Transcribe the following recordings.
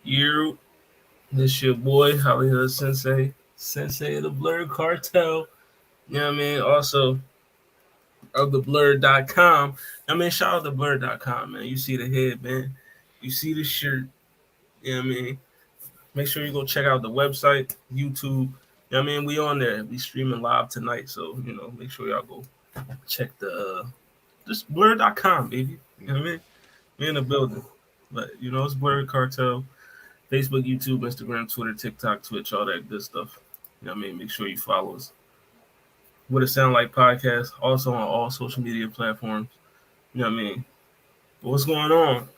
You, this your boy Hollywood Sensei, Sensei of the Blur Cartel. You know what I mean? Also of the blur.com. I mean, shout out to blur.com, man. You see the head, man. You see the shirt. You know what I mean? Make sure you go check out the website, YouTube. You know what I mean? We on there. We streaming live tonight. So, make sure y'all go check the just blur.com, baby. You know what I mean? We in the building. But it's Blur Cartel. Facebook, YouTube, Instagram, Twitter, TikTok, Twitch, all that good stuff. You know what I mean? Make sure you follow us. What it sound like podcast, also on all social media platforms. You know what I mean? But what's going on?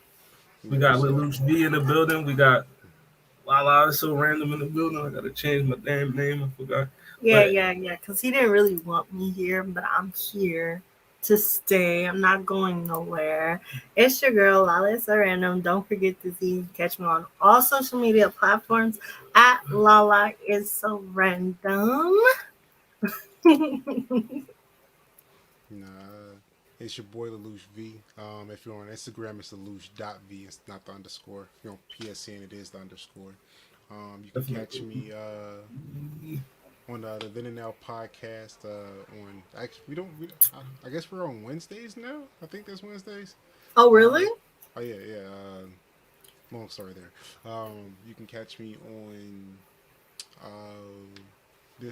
We got What's up? Lelouch V in the building. We got Lala is so random in the building. I gotta change my damn name. I forgot. Yeah, But yeah, yeah. Because he didn't really want me here, but I'm here to stay. I'm not going nowhere. It's your girl, Lala is so random. Don't forget to catch me on all social media platforms at Lala is so random. Nah, it's your boy Lelouch V. If you're on Instagram, it's Lelouch.v. It's not the underscore. If you're on PSN, it is the underscore. You can catch me on the Then and Now podcast. On actually, I guess we're on Wednesdays now. I think there's Wednesdays. Oh, Uh, really? oh yeah, yeah. Long story there. You can catch me on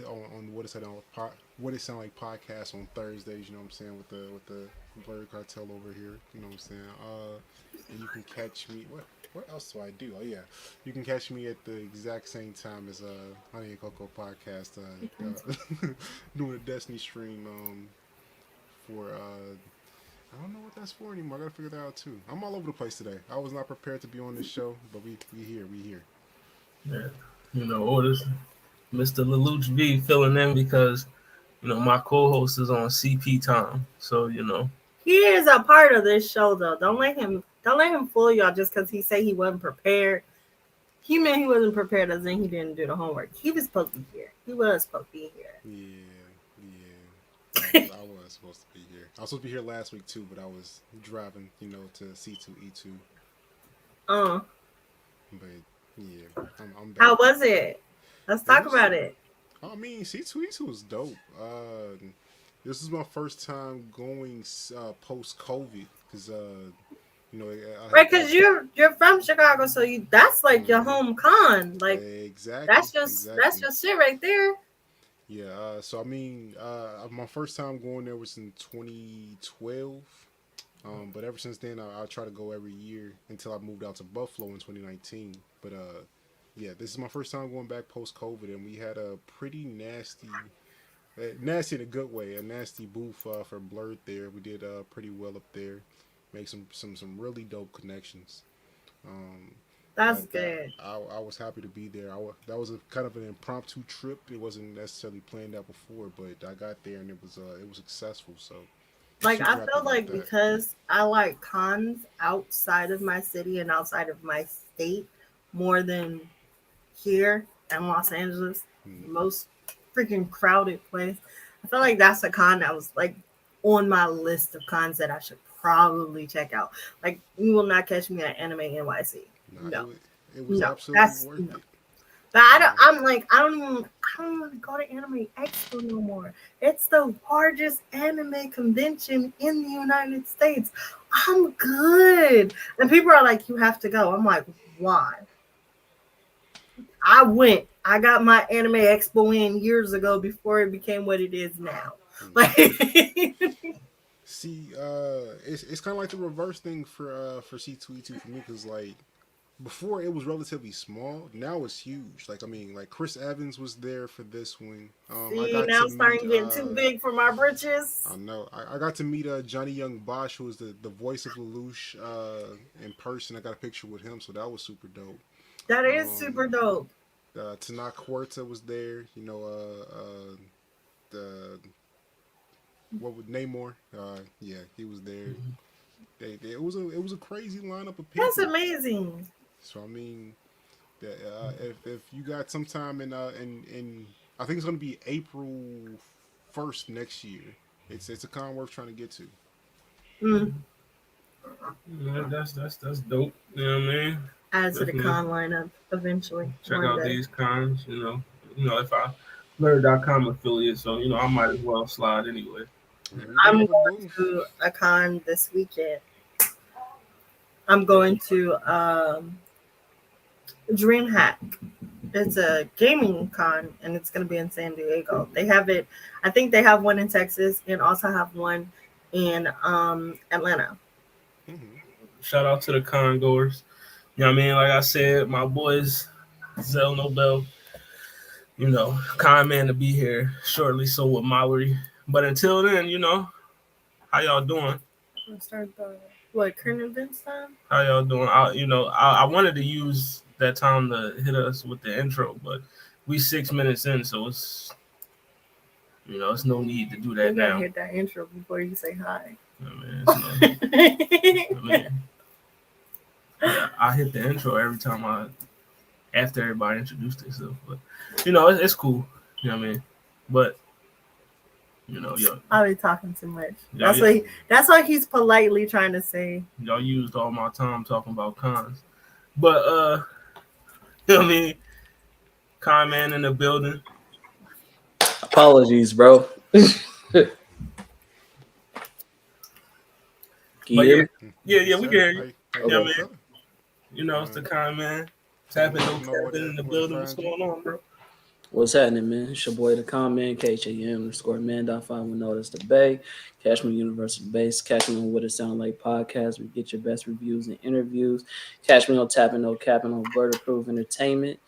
on what it sound like podcast on Thursdays. You know what I'm saying, with the Blurry Cartel over here. You know what I'm saying. And you can catch me. What else do I do? Oh yeah, you can catch me at the exact same time as Honey and Cocoa podcast. Doing a Destiny stream for I don't know what that's for anymore. I gotta figure that out too. I'm all over the place today. I was not prepared to be on this show, but we here. yeah, orders. Mr. Lelouch V filling in because my co-host is on CP time. So He is a part of this show, though. Don't let him fool y'all just because he said he wasn't prepared. He meant he wasn't prepared as in he didn't do the homework. He was supposed to be here. He was supposed to be here. Yeah. I was supposed to be here. I was supposed to be here last week too, but I was driving, to C2E2. Uh, But yeah, I'm how back. was it? Let's It talk was. about it. I mean, C2E2 was dope. This is my first time going post COVID because I Right, had because got. you're from Chicago, so that's like your Mhm. home con. Like Exactly, that's exactly. your shit right there. Yeah. So I mean, my first time going there was in 2012. But ever since then, I try to go every year until I moved out to Buffalo in 2019. But yeah, this is my first time going back post COVID, and we had a pretty nasty in a good way, a nasty booth for Blurred there. We did pretty well up there, make some really dope connections. Um, That's that good. I was happy to be there. That was a kind of an impromptu trip. It wasn't necessarily planned out before, but I got there and it was successful. So Like I super happy feel about like that. because I like cons outside of my city and outside of my state more than here in Los Angeles, Mm. the most freaking crowded place. I feel like that's a con that was like on my list of cons that I should probably check out. Like you will not catch me at Anime NYC. Nah, No, it was no, absolutely that's worth no. it. But I don't. Uh, I'm like I don't even want to go to Anime Expo no more. It's the largest anime convention in the United States. I'm good, and people are like, you have to go. I'm like, why? I went. I got my Anime Expo in years ago before it became what it is now. Like, See, it's kind of like the reverse thing for C2E2 for me because like before it was relatively small. Now it's huge. Like I mean, like Chris Evans was there for this one. I see, got now to it's meet. starting to get too big for my britches. I know. I got to meet Johnny Young Bosch, who was the voice of Lelouch in person. I got a picture with him, so that was super dope. That is super Um, dope. Tanaka Huerta was there. The what would Namor? Yeah, he was there. It was a crazy lineup of That's people. amazing. So I mean, if you got some time in I think it's gonna be April 1st next year. It's a con worth trying to get to. Mm. yeah, that's dope. You know what I mean? add to the Definitely con lineup eventually check one out day. these cons. If I Blur.com affiliate, so I might as well slide anyway. There we go I'm with going Boom. to a con this weekend. I'm going to DreamHack. It's a gaming con, and it's going to be in San Diego. They have it. I think they have one in Texas, and also have one in Atlanta. Mm-hmm. Shout out to the con goers. You know what I mean? Like I said, my boys, Zell Nobel, con man to be here shortly. So with Miley. But until then, how y'all doing? Let's start the current events time. How y'all doing? I wanted to use that time to hit us with the intro, but we 6 minutes in, so it's no need to do You that gotta now. hit that intro before you say hi. I hit the intro every time after everybody introduced themselves, but it's cool. You know what I mean? But I'll be talking too much. Yeah, That's what he's politely trying to say. y'all used all my time talking about cons, but you know what I mean? Con man in the building. Apologies, bro. But yeah, we can hear you. How Yeah, you man. feeling? It's the con man. Tapping no tapping in the building. What's find you? going on, bro? What's happening, man? It's your boy, the comment, KHAM_man.510. That's the Bay. Catch me on Universal Base. Catch me on What It Sound Like podcast. We get your best reviews and interviews. Catch me on Tapping No Capping on Blur Approved Entertainment.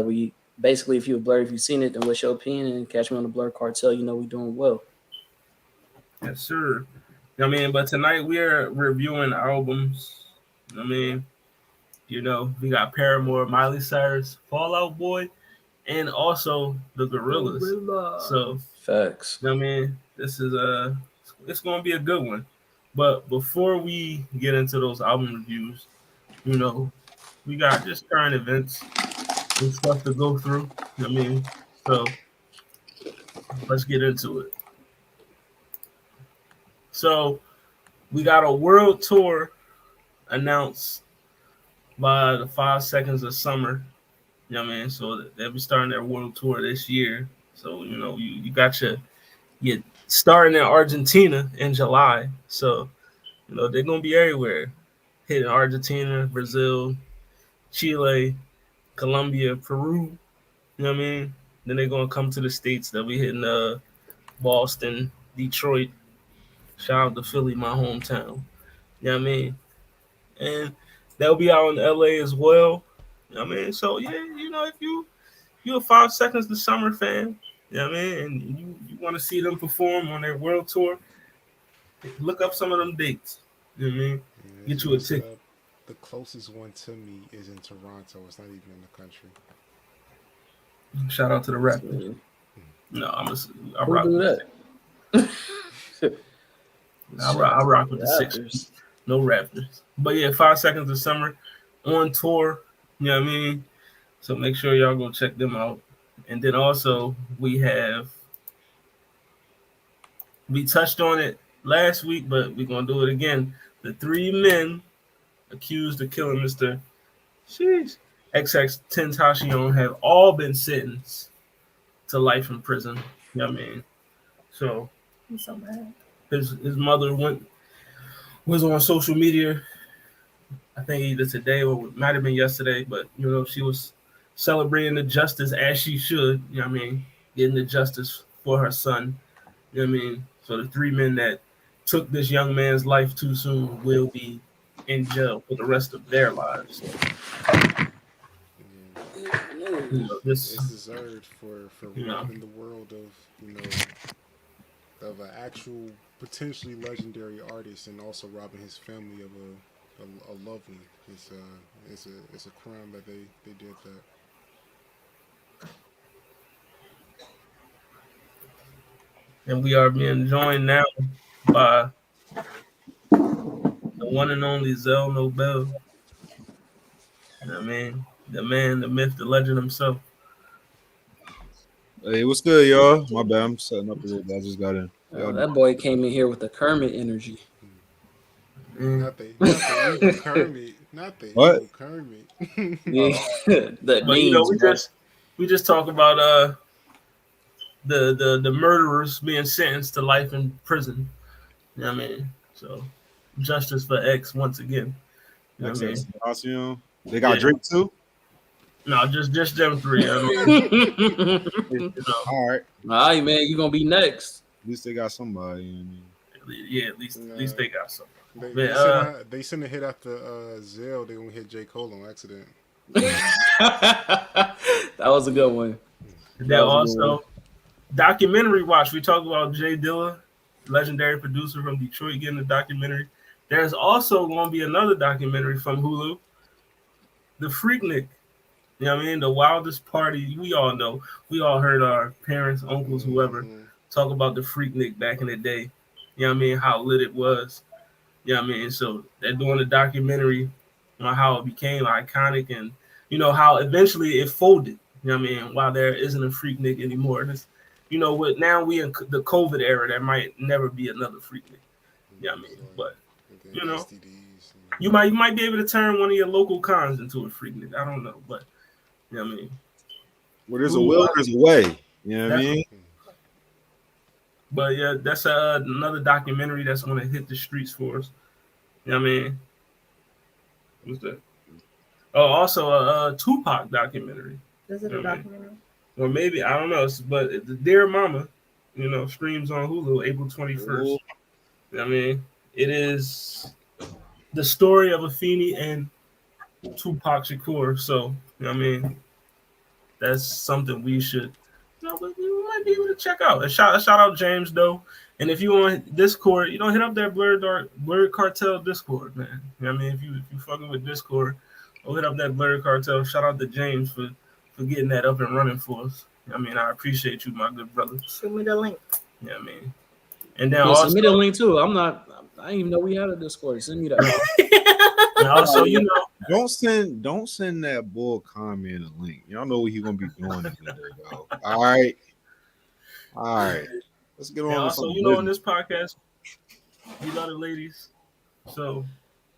We basically, if you're Blur, if you've seen it, then what's your opinion? And catch me on the Blur Cartel. We doing well. Yes, sir. I mean, but tonight we are reviewing albums. I mean, we got Paramore, Miley Cyrus, Fall Out Boy, and also the Gorillaz. So, Facts. I mean, this is it's gonna be a good one. But before we get into those album reviews, we got just current events and stuff to go through. I mean, so let's get into it. So we got a world tour announced by the 5 Seconds of Summer. You know what I mean? So they'll be starting their world tour this year. So, you got your starting in Argentina in July. So, they're going to be everywhere. Hitting Argentina, Brazil, Chile, Colombia, Peru. You know what I mean? Then they're going to come to the States. They'll be hitting Boston, Detroit. Shout out to Philly, my hometown. You know what I mean? And they'll be out in LA as well. You know what I mean? So, yeah, if you're a 5 Seconds to Summer fan, you know what I mean? And you want to see them perform on their world tour, look up some of them dates. You know what I mean? Yeah, Get you a ticket. The closest one to me is in Toronto. It's not even in the country. Shout out to the Raptors. No, I rock do with that. I rock with the Sixers. No Raptors. But yeah, 5 Seconds of Summer on tour. You know what I mean? So make sure y'all go check them out. And then also we touched on it last week, but we're gonna do it again. The 3 men accused of killing Mr. XX Tentacion have all been sentenced to life in prison. You know what I mean? So I'm so mad. His mother was on social media, I think either today or it might have been yesterday, but she was celebrating the justice as she should, you know what I mean, getting the justice for her son. You know what I mean? So the 3 men that took this young man's life too soon will be in jail for the rest of their lives. It's deserved for robbing the world of an actual potentially legendary artist, and also robbing his family of a loved one. It's a crime that they did that. And we are being joined now by the one and only Zell Nobel. You know what I mean? The man, the myth, the legend himself. Hey, what's good, y'all? My bad, I'm setting up a little bit. I just got in. That boy came in here with the Kermit energy. Not the evil Kermit. Not the What? evil Kermit. Yeah, that But you know, means we just talk about the murderers being sentenced to life in prison. You know what I mean? So justice for X once again. You know what I mean? XXXTentacion. They got Yeah. Drake too. No, just them three. I mean, you know, All right. all right, man, you gonna be next. At least they got somebody. You know what I mean? yeah, at least they got something. They send a hit after Zell. They gonna hit J. Cole on accident. That was a good one. Then also documentary watch. We talked about Jay Dilla, legendary producer from Detroit, getting a documentary. There's also going to be another documentary from Hulu, The Freaknik. You know what I mean? The wildest party. We all know. We all heard our parents, uncles, whoever talk about the Freaknik back in the day. You know what I mean? How lit it was. You know what I mean? So they're doing a documentary on how it became iconic and, you know, how eventually it folded. You know what I mean? While there isn't a Freaknik anymore. And it's, you know what? Now we in the COVID era. There might never be another Freaknik. You know what I mean? But, you know, you might be able to turn one of your local cons into a Freaknik. I don't know. But, you know what I mean? Well, there's a will, there's a way. You know what I mean? But yeah, that's another documentary that's going to hit the streets for us. You know what I mean? What's that? Oh, also a Tupac documentary. Is it a documentary? Or maybe, I don't know. But the Dear Mama, you know, streams on Hulu April 21st. You know what I mean? It is the story of Afeni and Tupac Shakur. So, you know what I mean? That's something we should, you know, we might be able to check out. And shout out James Doe. And if you want Discord, you know, hit up that Blurred Cartel Discord, man. You know what I mean? If you fucking with Discord, go hit up that Blurred Cartel. Shout out to James for getting that up and running for us. I mean, I appreciate you, my good brother. Show me the link. Yeah, I mean. And then also, send me the link too. I didn't even know we had a Discord. Send me that. And also, you know, don't send that bull comment a link. Y'all know what he's gonna be doing in there, though. All right. Let's get on. And also, you know, in this podcast, we love the ladies, so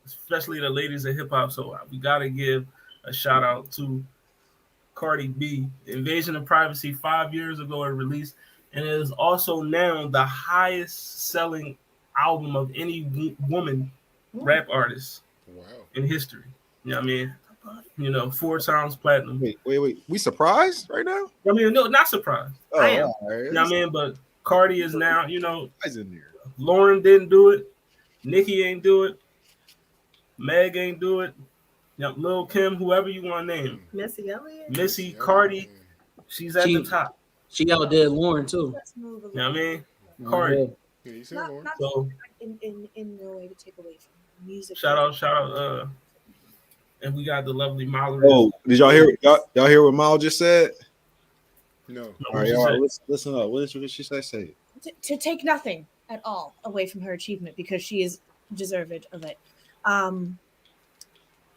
especially the ladies of hip hop. So we gotta give a shout out to Cardi B. Invasion of Privacy 5 years ago it released, and it is also now the highest selling album of any woman rap artist in history. You know what I mean? You know, 4 times platinum. Wait. We surprised right now? I mean, no, not surprised. Oh, I am. right. You know what I mean? But Cardi is now, you know, in there. Lauren didn't do it. Nicki ain't do it. Meg ain't do it. Yep, Lil Kim, whoever you want to name. Missy Elliott. Missy, Cardi, she's at the top. She outdid Lauren too. Let's move a You know what I mean? Yeah. Cardi. Yeah, you said Not, Lauren. not So in no way to take away from music. shout out. And we got the lovely Miley. Oh, did y'all hear? Y'all hear what Mal just said? No. No, All right, she y'all, said- listen up. What did she say? Say it. To take nothing at all away from her achievement because she is deserved of it.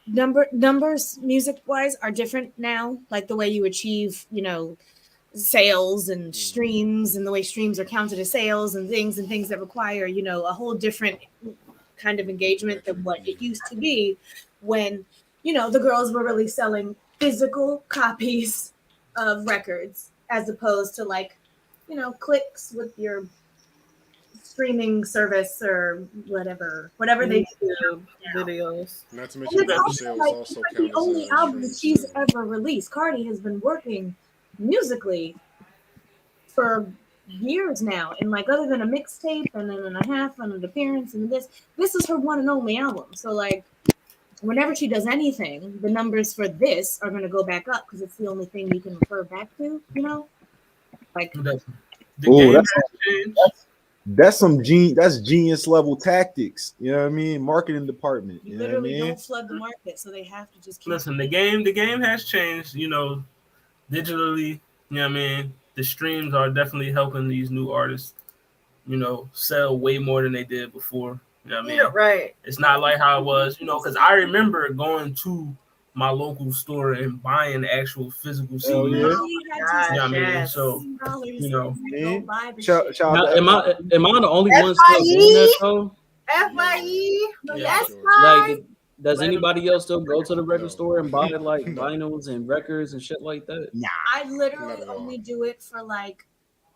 Numbers music wise are different now, like the way you achieve, you know, sales and streams and the way streams are counted as sales and things that require, you know, a whole different kind of engagement than what it used to be when, you know, the girls were really selling physical copies of records as opposed to like, you know, clicks with your streaming service or whatever they do. Videos. Not to And mention it's that also sales like also it's the count only as album streams, she's too. ever released. Cardi has been working musically for years now, and like other than a mixtape and then a half and an appearance and this is her one and only album. So like whenever she does anything, the numbers for this are going to go back up because it's the only thing you can refer back to, you know, like The Ooh, game that's- has changed. That's genius level tactics. You know what I mean? Marketing department. you You know what I literally mean? don't flood the market, so they have to just keep Listen, the game has changed, you know, digitally. You know what I mean? The streams are definitely helping these new artists, you know, sell way more than they did before. You know what I mean? Yeah, right. It's not like how it was, you know, because I remember going to my local store and buying actual physical CDs. Hell yeah. Gosh, Yeah, I mean, yes. so, you know, Shout Now, out am I the only one still FIE? doing that though? FIE. Yeah, That's sure. fine. Like Does anybody else still go to the record No. store and buy like No. vinyls and records and shit like that? I literally Not at all. only do it for like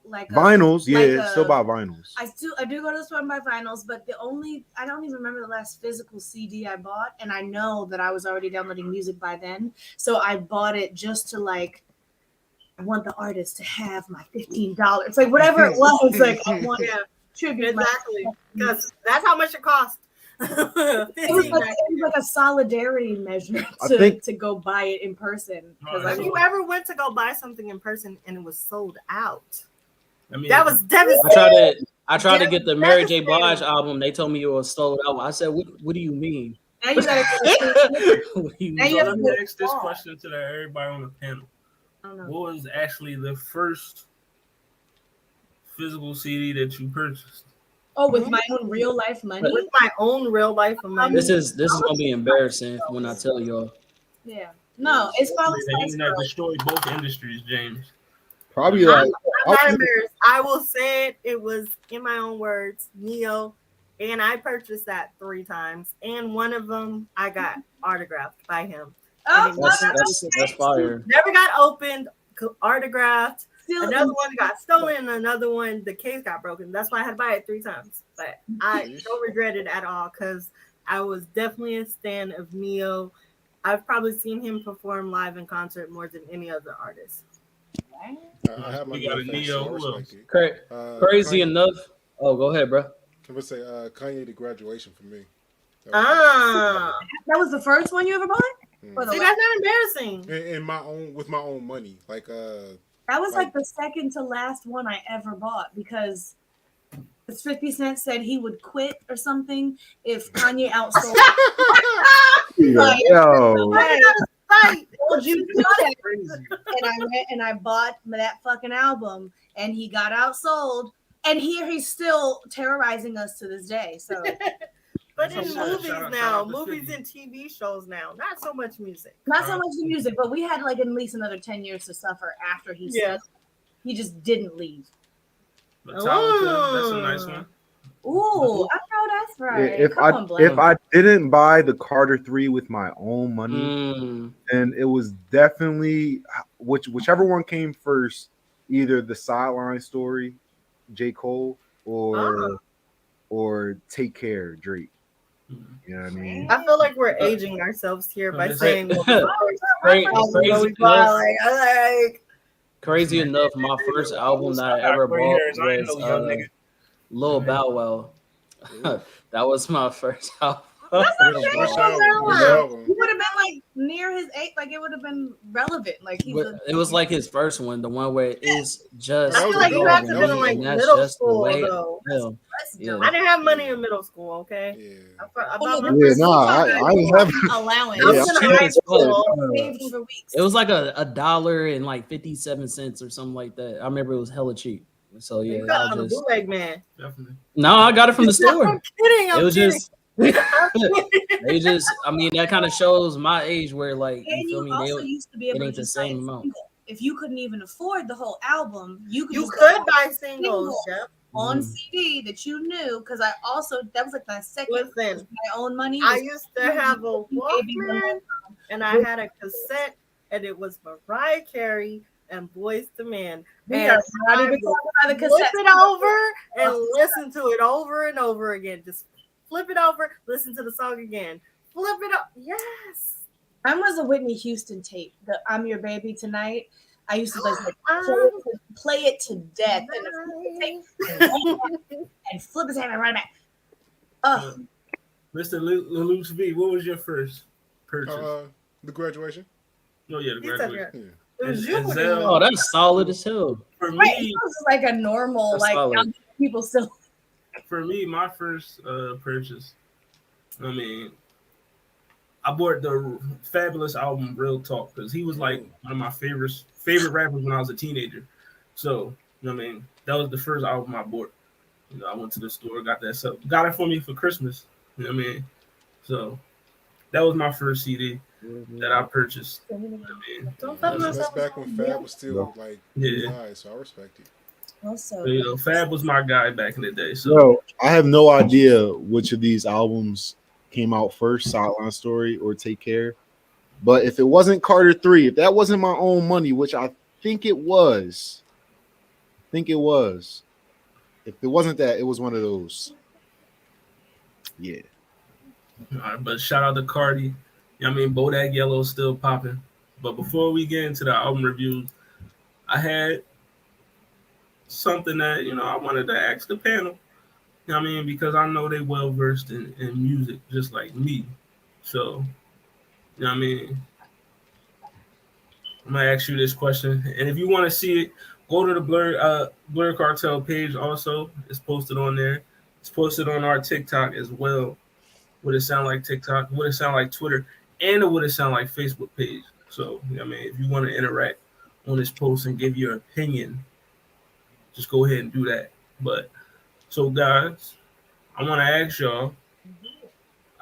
Vinyls, yeah, like still buy vinyls. I do go to the store and buy vinyls, but I don't even remember the last physical CD I bought, and I know that I was already downloading music by then, so I bought it just to like, I want the artist to have my $15, like whatever it was, like I want to tribute Exactly, because that's how much it cost. It was like a solidarity measure to go buy it in person. Have you ever went to go buy something in person and it was sold out? I mean, That was devastating. I tried to get the Mary J. Blige album. They told me it was sold out. I said, "What do you mean?" Now you gotta What do you Now mean? you have let to me go ask this far. question to everybody on the panel. I don't know. What was actually the first physical CD that you purchased? Oh, with my own real life money. With my own real life money. This is gonna be embarrassing when I tell y'all. Yeah. No, it's probably The internet destroyed both industries, James. Probably like I'm not embarrassed. I will say it. It was, in my own words, Neo, and I purchased that 3 times, and one of them I got autographed by him. Oh, That's fire. Never got opened, autographed. still Another one got stolen, and another one the case got broken. That's why I had to buy it 3 times. But I don't regret it at all because I was definitely a stan of Neo. I've probably seen him perform live in concert more than any other artist. I have my We got a facts, Neo, so I who respect it. Crazy Kanye, enough. Oh, go ahead, bro. I would say Kanye the Graduation for me. Ah, that was the first one you ever bought? Or the see, last? that's not embarrassing. in my own with my own money, like That was like the second to last one I ever bought because 50 Cent said he would quit or something if Kanye outsold. yo, Right. Told you to do that. And I went and I bought that fucking album, and he got outsold. And here he's still terrorizing us to this day. So, But in Shout out- movies shout out now, to movies 50. and TV shows now, not so much music. not so much the music, but we had like at least another 10 years to suffer after he said he just didn't leave. Metallica, that's a nice one. Ooh, I know that's right. if I didn't buy the Carter 3 with my own money, then it was definitely whichever one came first, either the Sideline Story, J. Cole, or Take Care, Drake. You know what I mean? I feel like we're aging ourselves here by Is saying it- Crazy enough, my first album that I ever bought was Lil Bow Wow. That was my first album. He would have been like near his age, like it would have been relevant. Like It was like his first one, the one where it's just. I feel like you dog have to and been in me, like and that's middle just the school way I though. feel. Yeah. I didn't have money in middle school, okay? Yeah. I bought my Yeah, first nah, I didn't have. allowance. I Yeah, was in cheap high as fuck. school. Saved for weeks. It was like $1 and like 57 cents or something like that. I remember it was hella cheap. So yeah, You got I on a just bootleg, man. Definitely. no, I got it from the I'm store. kidding. I'm It was kidding. just they just. I mean, that kind of shows my age where like And you feel you me. also They, used to be it able to ain't the just buy a same amount. single. If you couldn't even afford the whole album, you could You just could buy buy singles, Jeff. on Mhm. CD that you knew, because I also that was like my second Listen, my own money. I was- used to have a Walkman, and I had a cassette, and it was Mariah Carey and Boyz II Men. we And are not I even would talking about the flip cassette. it over and listen to it over and over again. Just flip it over, listen to the song again. Flip it up. Yes. Mine was a Whitney Houston tape. The "I'm Your Baby Tonight." I used to like play it to death and flip his hand and run it back. Oh, Mr. Luce V, what was your first purchase? The Graduation. Oh yeah, the He said graduation. Yeah. it was And- you. and with Zell- the- Oh, that's solid as hell. For right. me, It was like a normal, That's like solid. people still. my first purchase. I mean, I bought the Fabulous album, Real Talk, because he was like one of my favorite rappers when I was a teenager. So, you know what I mean, that was the first album I bought. You know, I went to the store, got that stuff, got it for me for Christmas. You know what I mean? So that was my first CD that I purchased. You know what I mean? Don't fuck That's myself. back when Fab was still like Yeah. high, so I respect it. Also, So, you know, Fab was my guy back in the day. So No, I have no idea which of these albums came out first, Sideline Story or Take Care. But if it wasn't Carter 3, if that wasn't my own money, which I think it was, if it wasn't that, it was one of those. Yeah. All right, but shout out to Cardi. I mean, Bodak Yellow's still popping. But before we get into the album reviews, I had something that, I wanted to ask the panel. I mean, because I know they well versed in music, just like me. So, I mean, I'm gonna ask you this question, and if you want to see it, go to the Blur Cartel page. Also, it's posted on there. It's posted on our TikTok as well. Would it sound like TikTok? Would it sound like Twitter? And it would it sound like Facebook page? So, I mean, if you want to interact on this post and give your opinion, just go ahead and do that. But so, guys, I want to ask y'all,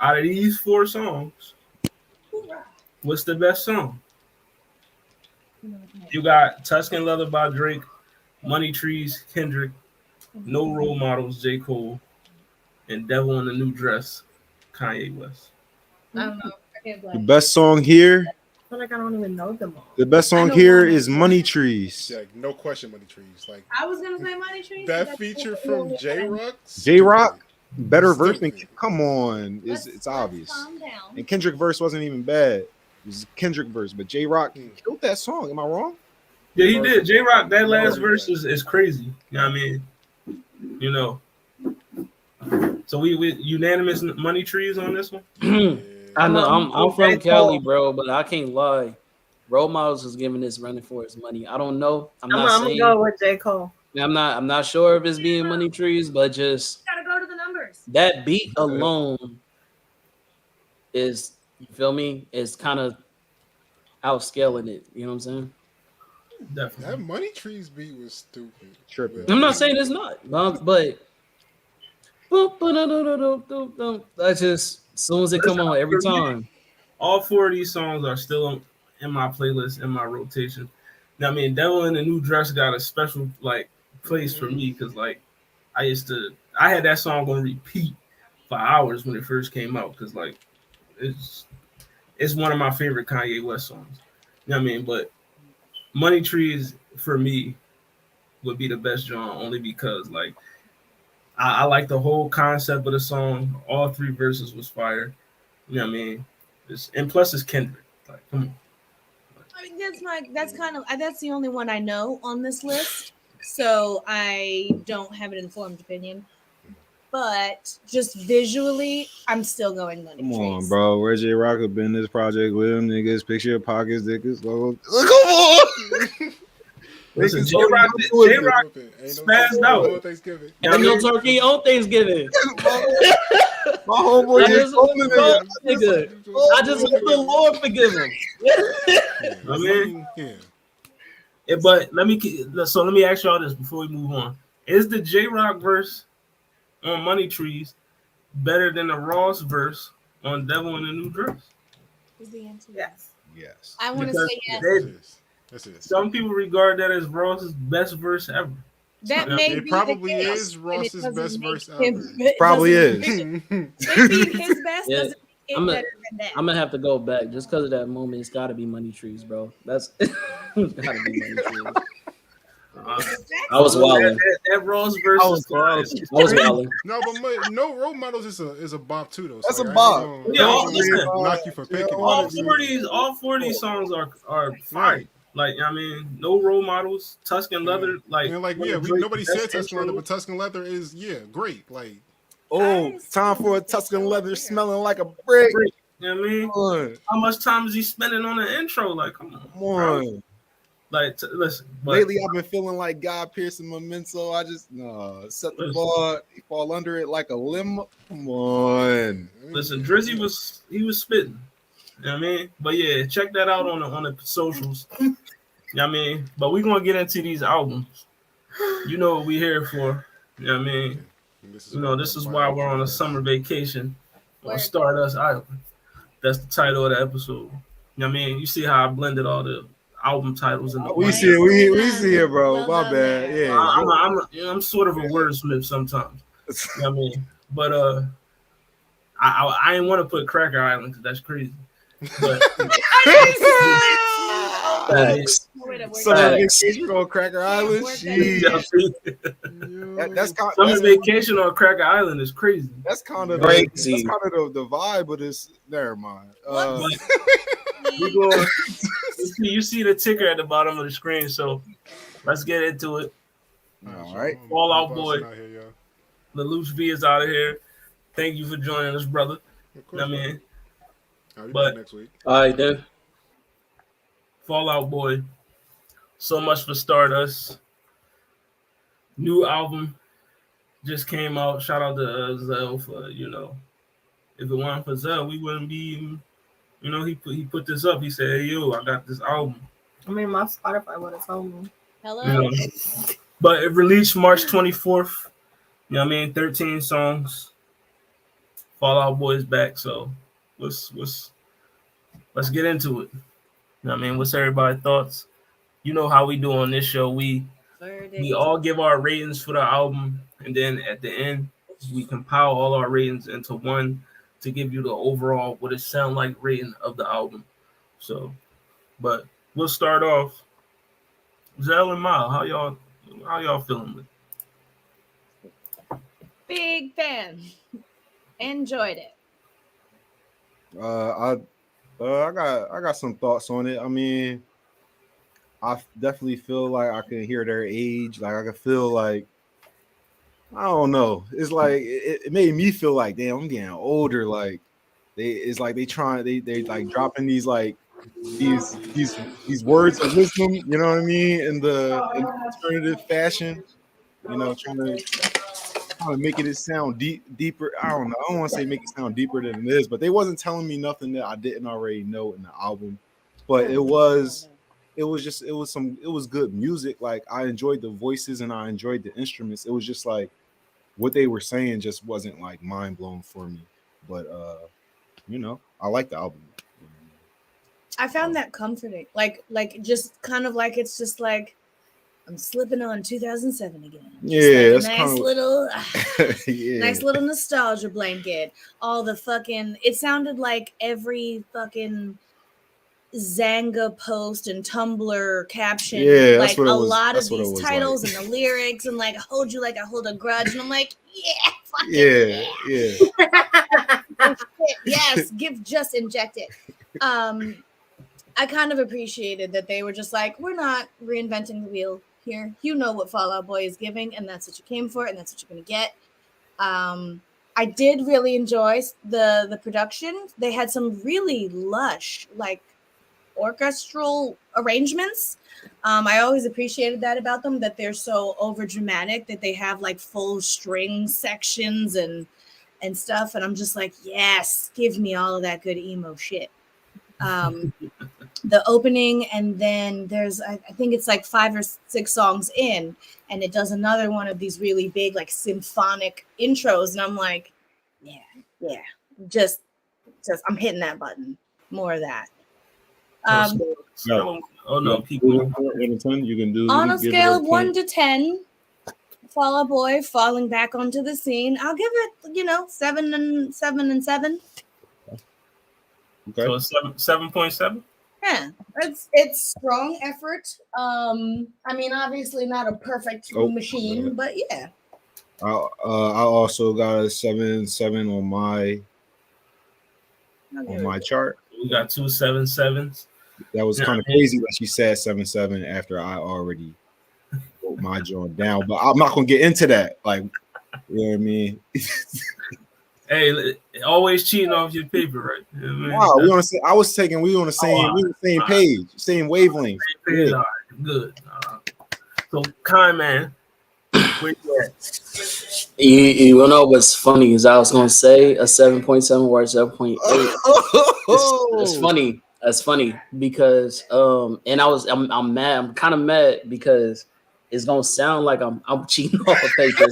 out of these 4 songs, what's the best song? You got Tuscan Leather by Drake, Money Trees, Kendrick, No Role Models, J. Cole, and Devil in the New Dress, Kanye West. I don't know. The best song here. I feel like I don't even know them all. The best song here is Money Trees. Yeah, no question, Money Trees. Like I was gonna say Money Trees. that feature from J-Rock. J-Rock, better verse Stupid. than come on. It's obvious. And Kendrick verse wasn't even bad. It was Kendrick verse, but J-Rock killed that song. Am I wrong? Yeah, he did. J-Rock, that last verse is crazy. You know what I mean? So we unanimous Money Trees on this one? I know I'm from Cali, bro, but I can't lie. Role Models is giving this running for his money. I don't know. I'm gonna go with J. Cole. I'm not sure if it's being Money Trees, but just Gotta go to the numbers. that beat alone is, you feel me? Is kind of outscaling it. You know what I'm saying? Definitely. That Money Trees beat was stupid. Tripping. I'm not saying it's not, but that's just as soon as it come on every time. All 4 of these songs are still in my playlist, in my rotation. Now, I mean, Devil in the New Dress got a special place for me because I had that song on repeat for hours when it first came out because it's one of my favorite Kanye West songs. You know what I mean? But Money Trees for me would be the best genre only because I like the whole concept of the song. All 3 verses was fire. You know what I mean? And plus it's Kendrick. Come on. I mean, that's the only one I know on this list, so I don't have an informed opinion. But just visually, I'm still going Money Trees. Come on, bro. Where's J-Rock have been in this project with him? Niggas, picture your pockets, niggas. Come on. Listen, J-Rock spazzed out. Ain't no turkey on Thanksgiving. My homeboy just told me that. I just hope the Lord forgive him. I mean, but let me ask y'all this before we move on: is the J-Rock verse on Money Trees better than the Ross verse on Devil in the New Dress? Is the answer Yes? I want to say yes. Some people regard that as Ross's best verse ever. That may be probably the case, is Ross's best verse him- ever. Probably is. Maybe his best Yeah, doesn't make it better than that. I'm gonna have to go back just because of that moment. It's got to be Money Trees, bro. That's it's got to be Money Trees. I was wilding. That Ross verse is wilding. No, but No Role Models is a bop too, though. That's so a bop. Knock you for picking. All 4 of these songs are fire. I mean, No Role Models, Tuscan Leather, nobody said Tuscan Leather, but Tuscan Leather is great. Time for a Tuscan Leather smelling like a brick. You know what I mean? How much time is he spending on the intro? Come on. Listen. Lately, I've been feeling like God piercing Memento. I just set the bar, fall under it like a limb. Come on. Listen, Drizzy was spitting. You know what I mean? But yeah, check that out on the socials. You know what I mean? But we're gonna get into these albums. You know what we're here for. You know what I mean? This is why we're on a summer vacation on Stardust Island. That's the title of the episode. You know what I mean? You see how I blended all the album titles in the we see it, bro. My bad. Yeah. I'm sort of a wordsmith sometimes. You know what I mean? But I didn't want to put Cracker Island because that's crazy. But Facts. Summer vacation on Cracker Island. That's Summer vacation on Cracker Island is crazy. That's kind of Crazy. the vibe of this. Never mind. You see the ticker at the bottom of the screen, so let's get into it. All right. Fall Out Boy. The Loose V is out of here. Thank you for joining us, brother. I mean, but next week. All right, then. Fall Out Boy. So much for Stardust. New album just came out. Shout out to Zell for, if it weren't for Zell, we wouldn't be, he put this up. He said, hey, yo, I got this album. I mean, my Spotify would have told me. Hello. But it released March 24th. 13 songs. Fall Out Boy's back, so let's get into it. What's everybody's thoughts? You know how we do on this show. We all give our ratings for the album, and then at the end, we compile all our ratings into one to give you the overall what it sound like rating of the album. So, but we'll start off. Zell and Mile, how y'all feeling with it? Big fan. Enjoyed it. I got some thoughts on it. I mean, I definitely feel like I can hear their age. Like I can feel like, I don't know. It's like it made me feel like, damn, I'm getting older. Like they like dropping these like these words of wisdom. You know what I mean? In the alternative fashion. Trying to make it sound deeper. I don't know. I don't want to say make it sound deeper than it is, but they wasn't telling me nothing that I didn't already know in the album. But it was good music. Like I enjoyed the voices and I enjoyed the instruments. It was just like what they were saying just wasn't like mind blowing for me. But I like the album. I found that comforting. Like just kind of like it's just like I'm slipping on 2007 again. Yeah, that's nice little, nice little nostalgia blanket. All the fucking. It sounded like every fucking Zanga post and Tumblr caption. Yeah, like that's what a it was. lot That's of these titles like. And the lyrics and like hold you like I hold a grudge and I'm like yeah. Yes, just inject it. I kind of appreciated that they were just like, we're not reinventing the wheel here. You know what Fall Out Boy is giving, and that's what you came for, and that's what you're going to get. I did really enjoy the production. They had some really lush, like, orchestral arrangements. I always appreciated that about them, that they're so over dramatic, that they have, like, full string sections and stuff, and I'm just like, yes, give me all of that good emo shit. The opening, and then there's I think it's like 5 or 6 songs in, and it does another one of these really big like symphonic intros, and I'm like, yeah, just I'm hitting that button. More of that. Keep going. You can do on a scale of 1 to 10. Fall Out Boy falling back onto the scene. I'll give it, 7 and 7. Okay. So it's 7.7. Yeah, it's strong effort. I mean, obviously not a perfect machine, but yeah. I also got a 7.7 on my chart. We got 2 7.7s. That was kind of crazy that she said 7.7 after I already wrote my joint down, but I'm not gonna get into that. Like, you know what I mean? Hey, always cheating off your paper, right? You know what I mean? Wow, we on the same page, same wavelength. Yeah. All right, good. So, Kind Man, where you at? You know what's funny is I was gonna say a 7.7 or a 7.8. It's funny. That's funny because and I'm mad. I'm kind of mad because it's gonna sound like I'm cheating off of paper.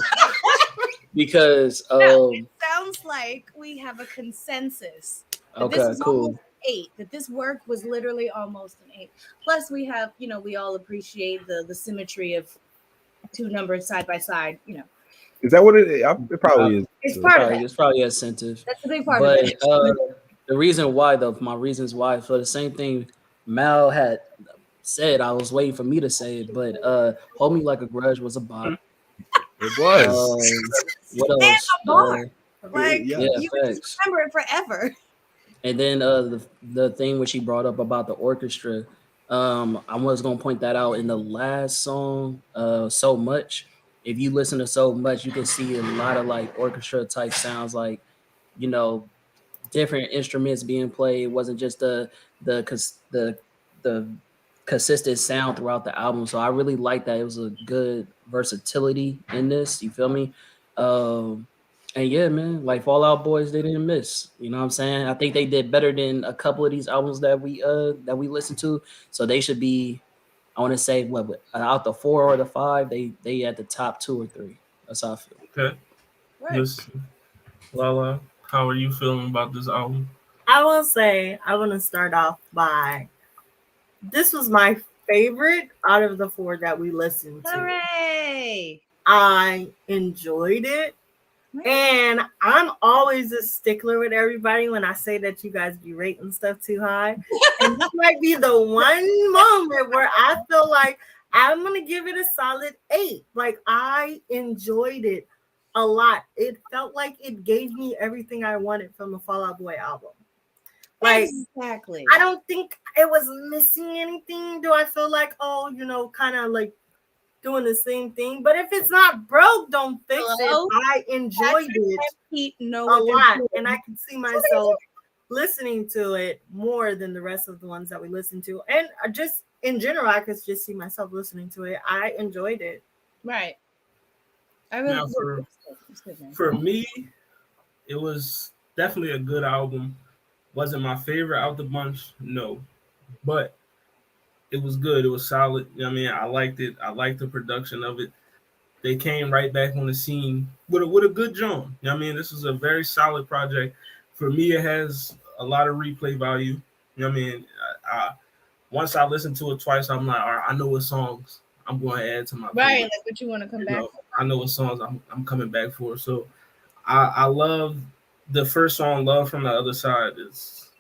Because it sounds like we have a consensus. Okay, this is cool. Almost 8. That this work was literally almost an 8. Plus, we have, we all appreciate the symmetry of 2 numbers side by side. Is that what it is? It probably is. It's part of it. It's probably incentive. That's a big part But of it. the reason why, though, my reasons why, for the same thing Mal had said, I was waiting for me to say it, but Hold Me Like a Grudge was a bop. It was. What And else? a bar. Like yeah, you can just remember it forever. And then the thing which he brought up about the orchestra, I was gonna point that out in the last song, So Much. If you listen to So Much, you can see a lot of like orchestra type sounds, like, you know, different instruments being played. It wasn't just the consistent sound throughout the album. So I really like that. It was a good versatility in this. You feel me? And yeah, man, like Fall Out Boys, they didn't miss. You know what I'm saying? I think they did better than a couple of these albums that we listened to. So they should be, I want to say, what, out the 4 or the 5, they at the top 2 or 3. That's how I feel. Okay. Right. Yes. Lala, how are you feeling about this album? I will say, I want to start off by, this was my favorite out of the 4 that we listened to. Hooray! I enjoyed it. And I'm always a stickler with everybody when I say that you guys be rating stuff too high. And this might be the one moment where I feel like I'm going to give it a solid 8. Like, I enjoyed it a lot. It felt like it gave me everything I wanted from a Fall Out Boy album. Like, exactly. I don't think it was missing anything. Do I feel like, oh, you know, kind of like doing the same thing? But if it's not broke, don't fix it. I enjoyed it a lot, and I can see myself listening to it more than the rest of the ones that we listened to. And just in general, I could just see myself listening to it. I enjoyed it. Right. I really Now, for me, it was definitely a good album. Wasn't my favorite out the bunch, no, but it was good. It was solid. You know what I mean, I liked it. I liked the production of it. They came right back on the scene with a good joint. You know what I mean, this was a very solid project. For me, it has a lot of replay value. You know what I mean? Once I listen to it twice, I'm like, all right, I know what songs I'm going to add to my right, like what you want to come back for. I know what songs I'm coming back for. So I love the first song, Love from the Other Side, is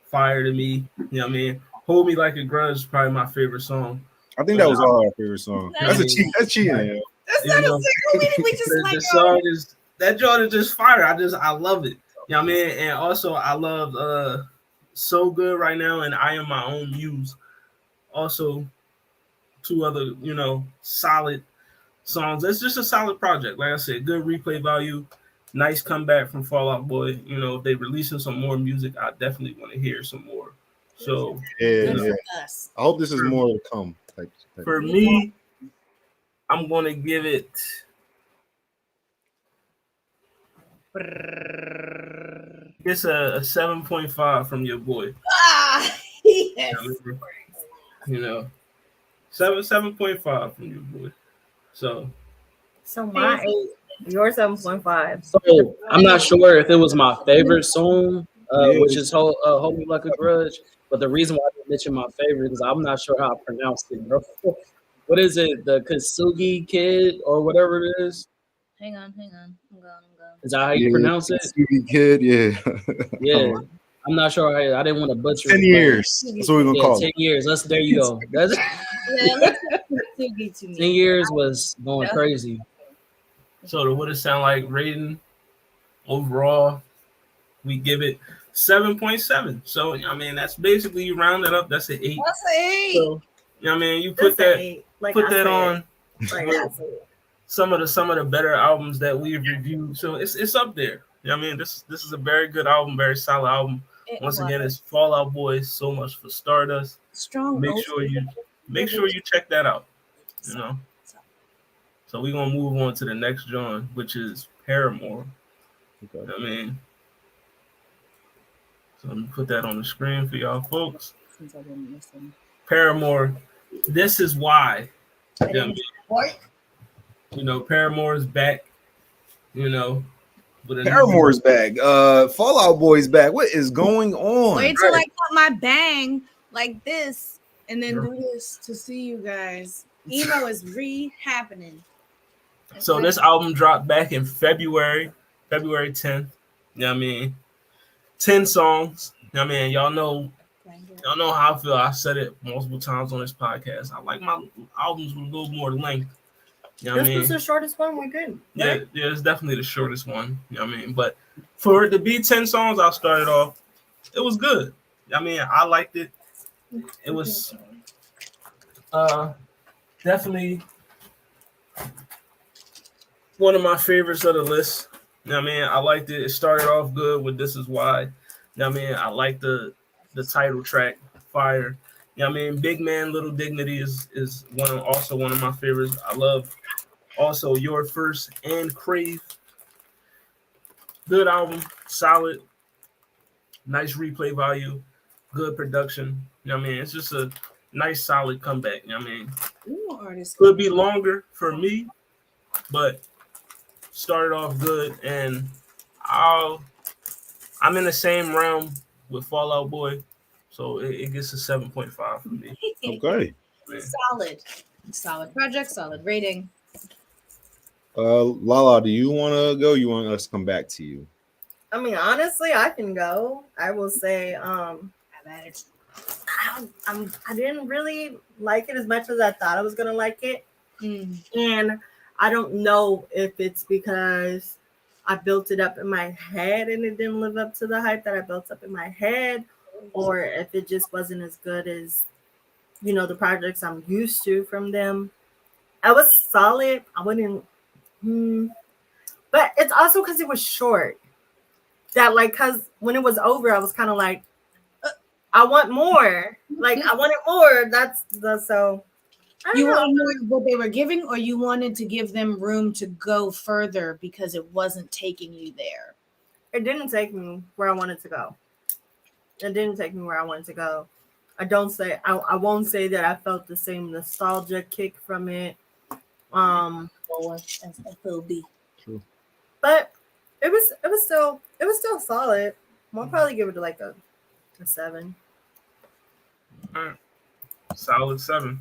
fire to me. You know what I mean? Hold Me Like a Grudge is probably my favorite song. I think that was all our favorite song. That's cheating. That's cheating. That's not a single. We just the, like the song is, that joint is just fire. I love it. You know what I mean? And also I love So Good Right Now and I Am My Own Muse. Also 2 other, you know, solid songs. It's just a solid project. Like I said, good replay value. Nice comeback from Fall Out Boy. You know, if they releasing some more music, I definitely want to hear some more. So yeah. I hope this is more to come. For me, I'm gonna give it it's a 7.5 from your boy. Yes. You know, 7.5 from your boy. So my 8, your 7.5. So I'm not sure if it was my favorite song, which is Hold Me Like a Grudge. But the reason why I didn't mention my favorite is I'm not sure how I pronounced it, bro. What is it? The Kintsugi Kid or whatever it is? Hang on. I'm going. Is that how you pronounce it? Kintsugi Kid, yeah. I'm not sure. I didn't want to butcher 10 years. That's what we're going to call 10 years. There you go. That's 10 years was going crazy. So what it sound like rating overall, we give it 7.7. So I mean, that's basically, you round it up. That's an 8. That's an 8. So, you know what I mean, you put that on some of the better albums that we've reviewed. So it's up there. You know what I mean, this is a very good album, very solid album. Once again, it's Fall Out Boy, So Much for Stardust. Strong. Make sure you check that out. You know. So we're gonna move on to the next John, which is Paramore. Okay. You know what I mean, so let me put that on the screen for y'all folks. Since I didn't listen. Paramore, This Is Why. You know what I mean? You know, Paramore is back. You know, Paramore's back. Fall Out Boy's back. What is going on? Wait till I cut my bang like this and then do this to see you guys. Emo is happening. So this album dropped back in February 10th. You know what I mean? 10 songs. You know what I mean? Y'all know how I feel. I said it multiple times on this podcast. I like my albums with a little more length. You know what I This mean? was the shortest one we did. Right? Yeah, it's definitely the shortest one. You know what I mean? But for it to be 10 songs, I started off, it was good. I mean, I liked it. It was definitely one of my favorites of the list. You know what I mean? I liked it. It started off good with This Is Why. You know what I mean? I like the title track, Fire. You know what I mean? Big Man, Little Dignity is also one of my favorites. I love also Your First and Crave. Good album, solid, nice replay value, good production. You know what I mean? It's just a nice, solid comeback. You know what I mean? Ooh, artist. Could be longer for me, but started off good, and I'm in the same realm with Fall Out Boy, so it gets a 7.5 for me. Okay. Solid. Solid project, solid rating. Lala, do you want to go? You want us to come back to you? I mean, honestly, I can go. I will say, I didn't really like it as much as I thought I was gonna like it, and I don't know if it's because I built it up in my head and it didn't live up to the hype that I built up in my head, or if it just wasn't as good as, the projects I'm used to from them. I was solid. I wouldn't, but it's also because it was short. That because when it was over, I was kind of like, I want more. Like I wanted more. So. You wanted more of what they were giving, or you wanted to give them room to go further because it wasn't taking you there? It didn't take me where I wanted to go. I won't say that I felt the same nostalgia kick from it. SFOB. True. But it was still solid. I'll probably give it like a 7. All right. Solid 7.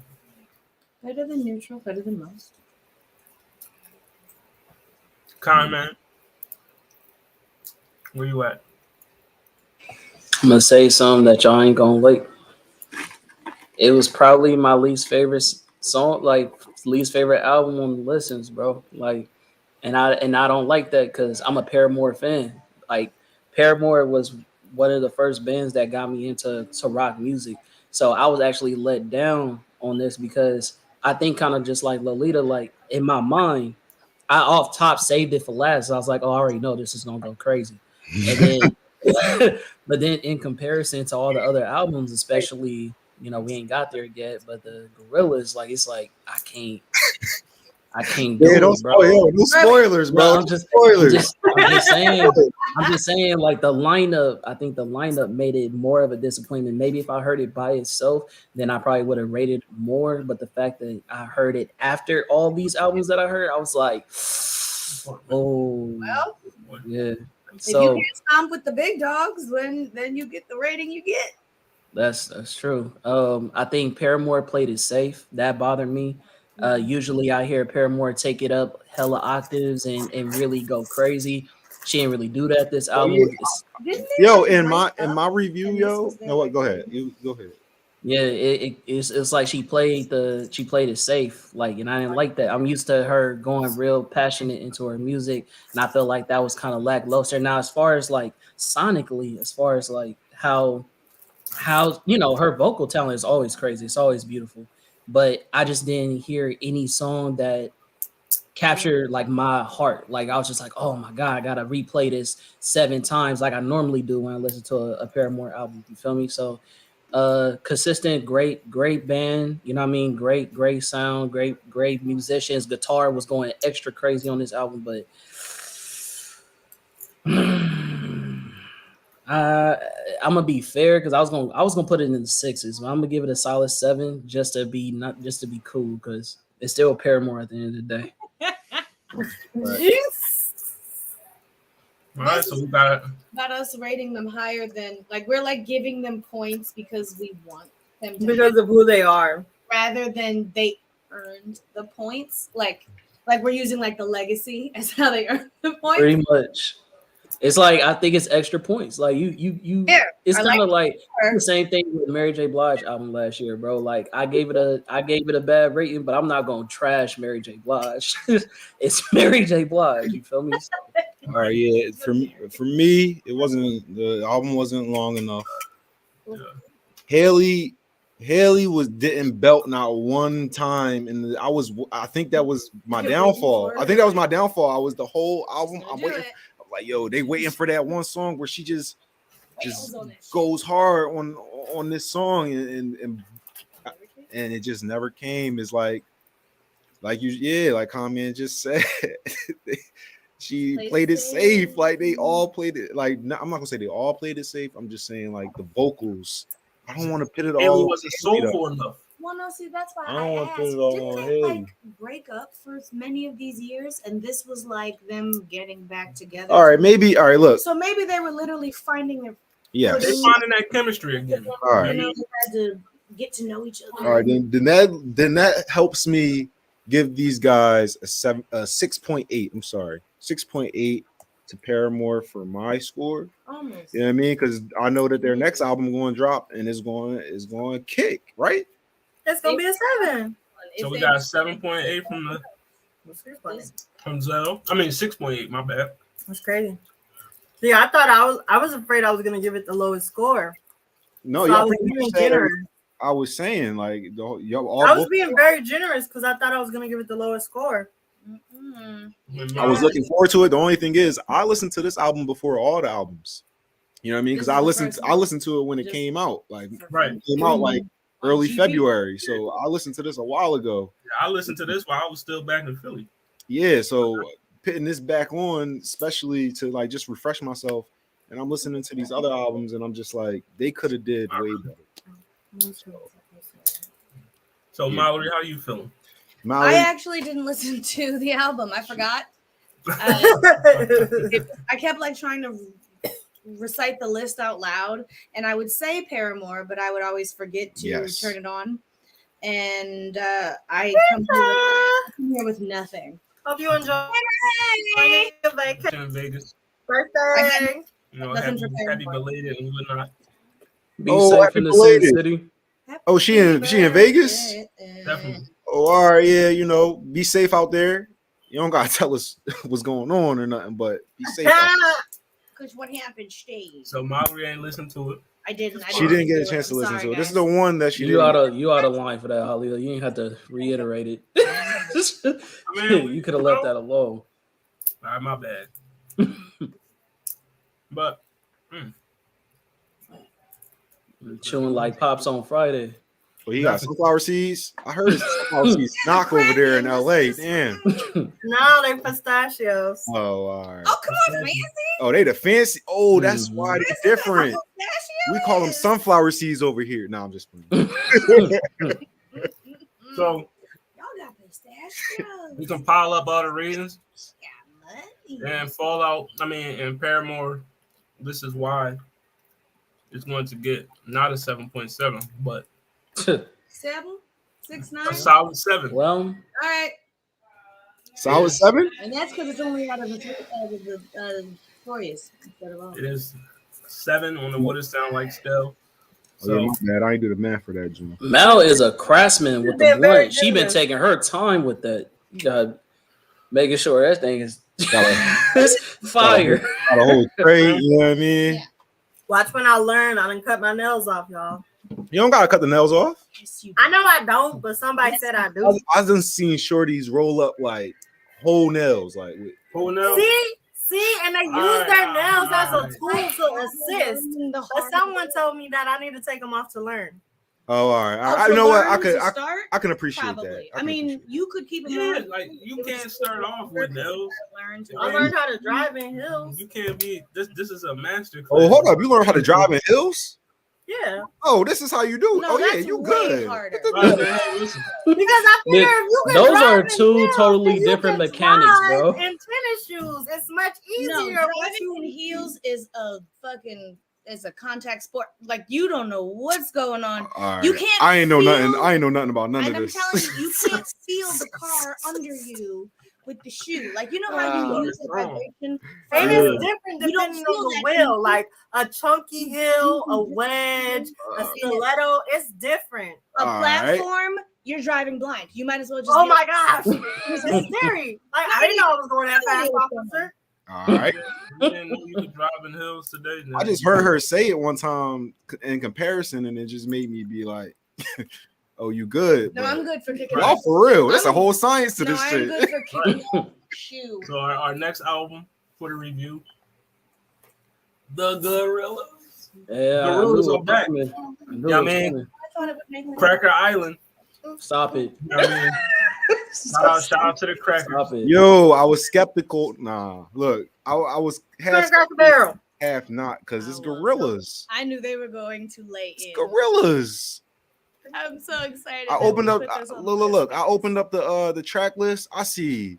Better than neutral, better than most. Man, where you at? I'm gonna say something that y'all ain't gonna like. It was probably my least favorite song, like least favorite album on the listens, bro. Like, and I don't like that because I'm a Paramore fan. Like, Paramore was one of the first bands that got me into rock music. So I was actually let down on this because I think kind of just like Lolita, like in my mind, I off top saved it for last. So I was like, oh, I already know this is gonna go crazy. And then, but then in comparison to all the other albums, especially, we ain't got there yet, but the Gorillaz, like it's like I can't do it, bro. No spoilers, bro. I'm just saying, like the lineup, I think the lineup made it more of a disappointment. Maybe if I heard it by itself, then I probably would have rated more. But the fact that I heard it after all these albums that I heard, I was like, oh, well, yeah. So if you can't stomp with the big dogs, then you get the rating you get. That's true. I think Paramore played it safe. That bothered me. Usually I hear Paramore take it up hella octaves and really go crazy. She didn't really do that this album. In my review, go ahead. You go ahead. Yeah, it's like she played it safe, like, and I didn't like that. I'm used to her going real passionate into her music, and I felt like that was kind of lackluster. Now, as far as like sonically, as far as like how her vocal talent is always crazy, it's always beautiful, but I just didn't hear any song that captured like my heart. Like I was just like, oh my god, I gotta replay this 7 times like I normally do when I listen to a Paramore album. You feel me? So consistent, great band, you know what I mean? Great sound, great musicians. Guitar was going extra crazy on this album, but I'm gonna be fair because I was gonna put it in the 6s, but I'm gonna give it a solid 7 just to be cool because it's still Paramore at the end of the day. All right, so we got about us rating them higher than like we're like giving them points because we want them to because of who they are, rather than they earned the points. Like Like we're using like the legacy as how they earn the points. Pretty much. It's like I think it's extra points. Like you. Yeah, It's kind of like her. the same thing with the Mary J. Blige album last year, bro. Like I gave it a bad rating, but I'm not gonna trash Mary J. Blige. It's Mary J. Blige. You feel me? All right, yeah. For me, it wasn't the album wasn't long enough. Haley didn't belt not one time, and I think that was my downfall. I think that was my downfall. I was the whole album. I'm waiting. I'm like, yo, they waiting for that one song where she just goes hard on this song, and it just never came. It's like Comment just said. She played it safe. Like they all played it. Like I'm not gonna say they all played it safe. I'm just saying like the vocals. I don't want to pit it all. It wasn't soulful enough. Well, no, see, that's why I don't I want asked. to put it all Didn't on they Haley. like break up for many of these years, and this was like them getting back together? All right, maybe. All right, look. So maybe they were literally finding their. Yeah. They finding that chemistry again. All right. You know, they had to get to know each other. All right, then that helps me give these guys a 6.8. I'm sorry, 6.8 to Paramore for my score. Almost. You know what I mean? Because I know that their next album going to drop and is going to kick, right? It's gonna be a 7. So we got 7.8 from Zell. I mean 6.8. My bad. That's crazy. Yeah, I thought I was afraid I was gonna give it the lowest score. No, So I y'all was pretty being much said generous. I was saying like y'all I was all. being very generous because I thought I was gonna give it the lowest score. I was looking forward to it. The only thing is, I listened to this album before all the albums. You know what I mean? Because I listened to it when it came out. Like Right. it came out like early February. So I listened to this a while ago. I listened to this while I was still back in Philly. Yeah, so putting this back on, especially to like just refresh myself, and I'm listening to these other albums, and I'm just like, they could have did way better. So Mallory, how you feeling? Miley, I actually didn't listen to the album. I forgot. I kept like trying to recite the list out loud, and I would say Paramore, but I would always forget to turn it on. And I come here with nothing. Hope you enjoy your vacation. In Vegas. Birthday. You know, Nothing happy for belated and whatnot. Be safe happy in the belated. same city. Oh, she in Vegas? Definitely. Oh, all right, yeah, you know, be safe out there. You don't gotta tell us what's going on or nothing, but be safe. Because what happened stayed. So Mallory ain't listened to it. I didn't. She didn't get a chance to listen to it. This is the one that she You didn't. out of line for that, Holly. You ain't have to reiterate it. I mean, You could have left that alone. All right, my bad. But Chilling like Pops on Friday. Well, he got sunflower seeds. I heard it's sunflower seeds knock over there in LA. Damn. No, they pistachios. Oh, all right. Oh, come on, fancy. Oh, they the fancy. Oh, that's why they're different. Pistachios. We call them sunflower seeds over here. No, I'm just playing. so Y'all got pistachios. we can pile up all the reasons Money. and Fallout. I mean, and Paramore. This is why it's going to get not a 7.7, but 7, 6, 9. a solid 7. Well, All right, Solid 7? and that's because it's only out of the Victorious instead of all. It is 7 on the what it sound like scale. Oh, yeah, my bad. I ain't do the math for that, June. Mel is a craftsman with the They're very blunt. She been generous. taking her time with that. You gotta making sure that thing is fire. Got a whole tray, you know what I mean? Watch when I learn. I done cut my nails off, y'all. You don't gotta cut the nails off. Yes, you I know I don't, but somebody said I do. I've done seen shorties roll up like whole nails, like with, Who now? See, and they use Alright, their nails as a alright. tool to assist. But someone told me that I need to take them off to learn. oh, all right. Oh, I to know what learn I could to start? I can appreciate Probably. that. I mean, you could keep them Yeah, on. like you can't start off with nails. Learn to I learned how to drive in hills. You can't be this. This is a master class. Oh, hold up. You learn how to drive in hills? Yeah, Oh, this is how you do. No, oh, yeah, that's you way good. harder. Right, man, hey, listen. because I figure if you can Those drive are in two heels, totally then you different can mechanics, drive bro. In tennis shoes, it's much easier. No, once driving you- in heels is a fucking it's a contact sport. Like you don't know what's going on. All right. You can't I ain't know feel- nothing. I ain't know nothing about none And of I'm this. telling you, you can't feel the car under you with the shoe. Like, you know how you use the vibration? And Yeah. it's different You don't depending feel on the that wheel. in- Like a chunky heel, a wedge, a stiletto. It's different. A All right. platform, you're driving blind. You might as well just. Oh get- my gosh, it's scary. Like, I didn't know I was going that fast, officer. All right. You didn't know you were driving hills today. Now. I just heard her say it one time in comparison, and it just made me be like, "Oh, you good?" No, But I'm good for kicking. y'all for real. It's a I'm- whole science to No, this I'm shit. good for kicking off the shoe. So our next album for the review, the Gorillaz. Yeah, Gorillaz are back. Yeah, Yeah, man. I thought it would make me. Cracker Island. Stop it. You know what I mean? Shout out to the Crackers. Stop it. Yo, I was skeptical. Nah, look, I was half Cracker Barrel. half not because it's Gorillas. I knew they were going to lay It's in. Gorillas. I'm so excited. I that opened we up. put this on the Look. list. I opened up the track list. I see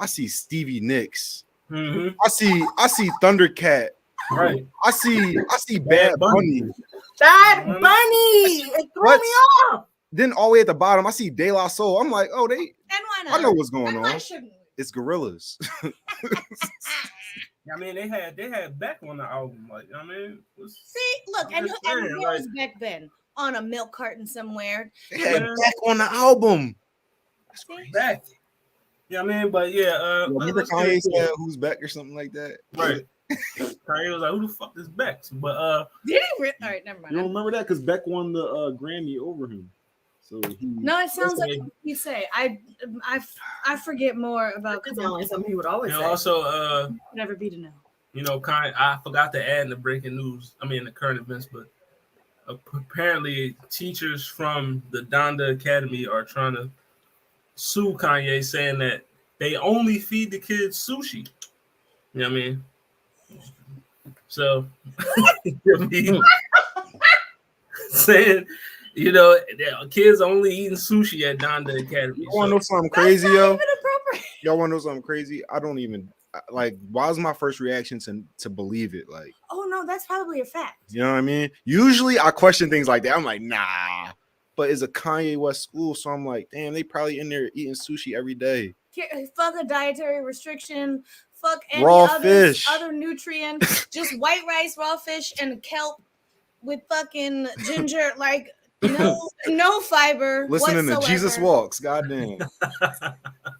Stevie Nicks. Mm-hmm. I see Thundercat. Right. I see Bad Bunny. Bad Bunny. It threw What? me off. Then all the way at the bottom, I see De La Soul. I'm like, oh, And why not? I know what's going And on. why shouldn't we? It's Gorillas. I mean, they had Beck on the album. Like, I mean, See, look, and Just where saying, was Beck then? On a milk carton somewhere. They had Yeah. Beck on the album. See? Beck. Yeah, I mean, but yeah. Remember let's Kanye get into said it. who's Beck or something like that? Right. Kanye was like, "Who the fuck is Beck?" But Did he? All right, never mind. You don't remember that because Beck won the Grammy over him. So he No, it sounds like Listen, what you say. I forget more about That's only something he would always and say. also never be to know. you know, I forgot to add in the breaking news. I mean, the current events, but apparently teachers from the Donda Academy are trying to sue Kanye, saying that they only feed the kids sushi. You know what I mean? So, saying, you know, the kids only eating sushi at Donda Academy. You want to So, know something crazy, yo? Even appropriate. Y'all want to know something crazy? I don't even like. Why was my first reaction to believe it? Like, Oh no, that's probably a fact. you know what I mean? Usually, I question things like that. I'm like, nah. But it's a Kanye West school, so I'm like, damn, they probably in there eating sushi every day. Fuck a dietary restriction. Fuck any Raw other, fish. other nutrient. Just white rice, raw fish, and kelp with fucking ginger. Like no fiber. Listening whatsoever. to Jesus Walks, goddamn.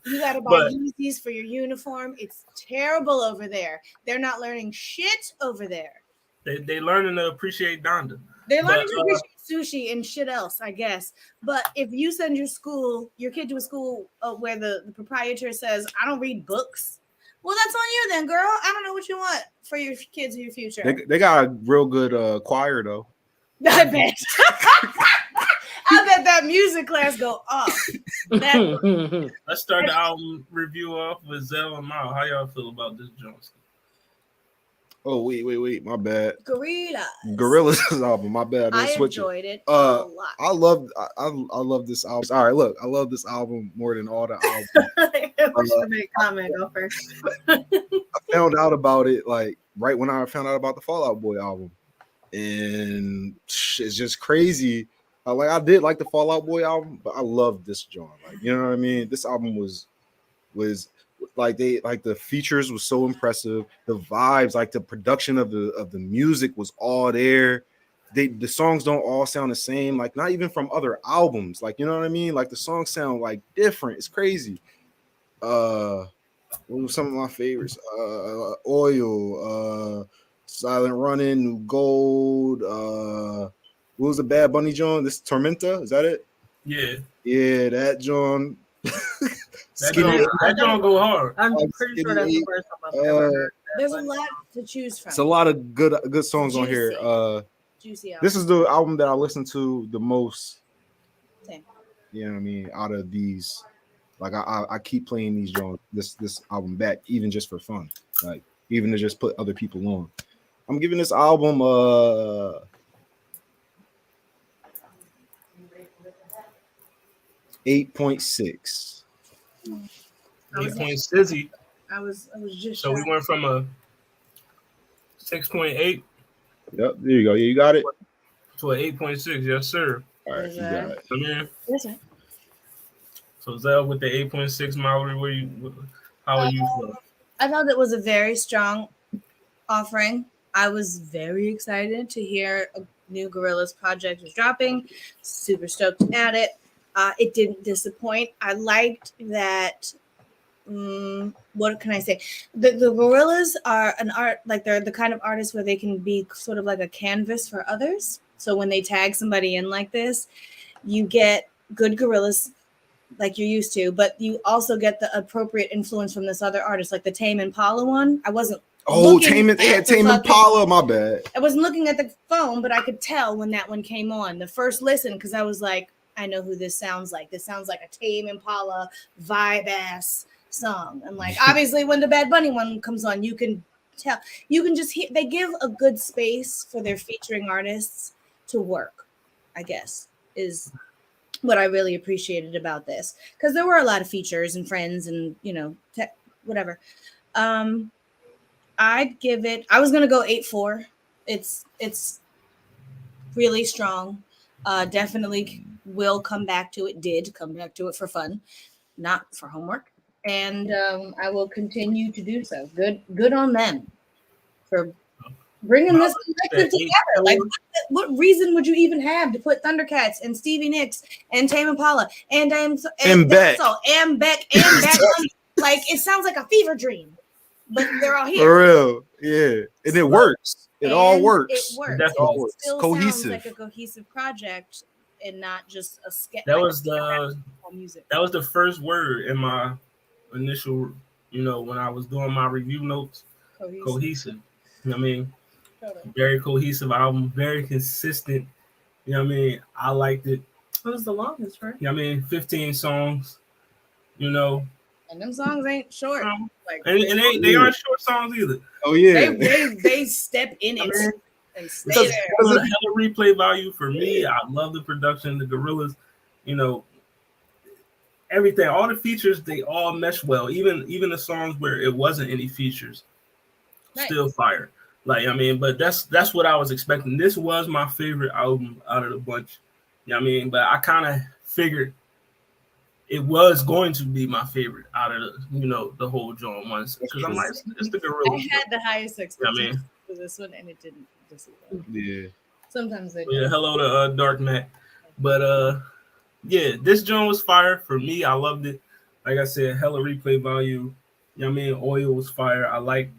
You gotta buy But- Yeezys for your uniform. It's terrible over there. They're not learning shit over there. they learning to appreciate Donda. They're learning But, to appreciate sushi and shit else, I guess. But if you send your kid to a school where the proprietor says, "I don't read books," well, that's on you then, girl. I don't know what you want for your kids in your future. They got a real good choir though. I bet. I bet that music class go off. That, Let's start the album review off with Zell and Mao. How y'all feel about this Jones? Oh wait, my bad. Gorillaz. Gorillas album, my bad. I Switch it. enjoyed it a Uh, lot. I love this album. All right, look, I love this album more than all the albums. We should make comment go first. I found out about it like right when I found out about the Fall Out Boy album, and it's just crazy. I did like the Fall Out Boy album, but I love this joint. Like, you know what I mean? This album was like the features was so impressive. The vibes, like the production of the music was all there. The songs don't all sound the same, like not even from other albums. Like, you know what I mean? Like the songs sound like different. It's crazy. What were some of my favorites? Oil, Silent Running, New Gold, what was the Bad Bunny joint? This Tormenta, is that it? Yeah, that joint. that don't go hard. I'm pretty sure that's the first time I've ever heard that. There's a lot to choose from. It's a lot of good songs on here. Juicy album. This is the album that I listen to the most. Same. You know what I mean? Out of these, like I keep playing these joints, this album back, even just for fun, like even to just put other people on. I'm giving this album 8.6. 8.6. I was just So we went from a 6.8 Yep, there you go. Yeah, you got it. to an 8.6. Yes, sir. All right, you got it. I mean, Listen. So Zell with the 8.6 Mallory, how are you feeling? I thought it was a very strong offering. I was very excited to hear a new Gorillaz project was dropping. Super stoked at it. It didn't disappoint. I liked that. What can I say? The Gorillaz are an art, like they're the kind of artists where they can be sort of like a canvas for others. So when they tag somebody in like this, you get good Gorillaz like you're used to, but you also get the appropriate influence from this other artist, like the Tame Impala one. I wasn't. Tame Impala. My bad. I wasn't looking at the phone, but I could tell when that one came on the first listen because I was like, I know who this sounds like. This sounds like a Tame Impala vibe ass song. And like, obviously, when the Bad Bunny one comes on, you can tell. You can just hear. They give a good space for their featuring artists to work. I guess is what I really appreciated about this because there were a lot of features and friends and whatever. I'd give it. I was gonna go 8.4. It's really strong. Definitely will come back to it. Did come back to it for fun, not for homework, and I will continue to do so. Good on them for bringing this collective together. Like, what reason would you even have to put Thundercats and Stevie Nicks and Tame Impala and Beck and Beck and Back Bunny? Like, it sounds like a fever dream, but they're all here for real. Yeah, and it works. It all works. It works. It all works. Still cohesive. Sounds like a cohesive project and not just a sketch. That was the first word in my initial, when I was doing my review notes. Cohesive. You know what I mean? Totally. Very cohesive album, very consistent. You know what I mean? I liked it. What was the longest, right? You know what I mean? 15 songs, And them songs ain't short. And they aren't short songs either. Oh yeah. They step in it and stay there. Hella replay value for me. I love the production, the Gorillaz, everything, all the features, they all mesh well. Even the songs where it wasn't any features, still fire. But that's what I was expecting. This was my favorite album out of the bunch. You know what I mean? But I kind of figured it was going to be my favorite out of the whole joint ones because I'm like, it's the Gorillaz. I had the highest expectations for this one, and it didn't disappoint. Yeah. Sometimes they do. Yeah, hello to Dark Matt. But this joint was fire for me. I loved it. Like I said, hella replay value. You know what I mean? Oil was fire. I like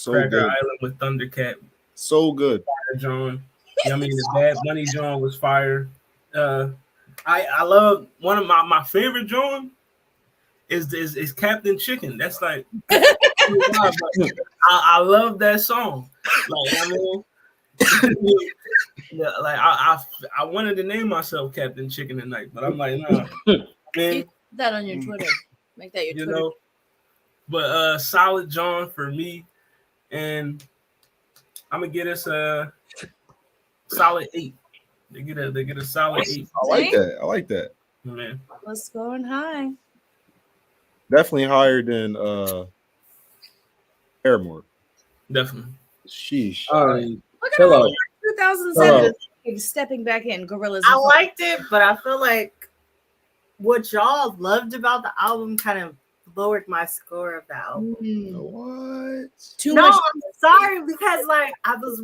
Cracker good. Island with Thundercat. So good. Fire John. You know what I mean? The Bad Bunny John was fire. I love one of my favorite John is Captain Chicken. That's like I love that song. Yeah, like I wanted to name myself Captain Chicken tonight, but I'm like, nah, man. Put that on your Twitter. Make that your Twitter. But solid John for me, and I'm gonna get us a solid 8. They get a solid 8. I like that. Man, Let's scoring high. Definitely higher than Paramore. definitely. Sheesh. Look at all 2007 stepping back in. Gorillaz. I liked it, but I feel like what y'all loved about the album kind of lowered my score of the album. What? Too much. I'm sorry because I was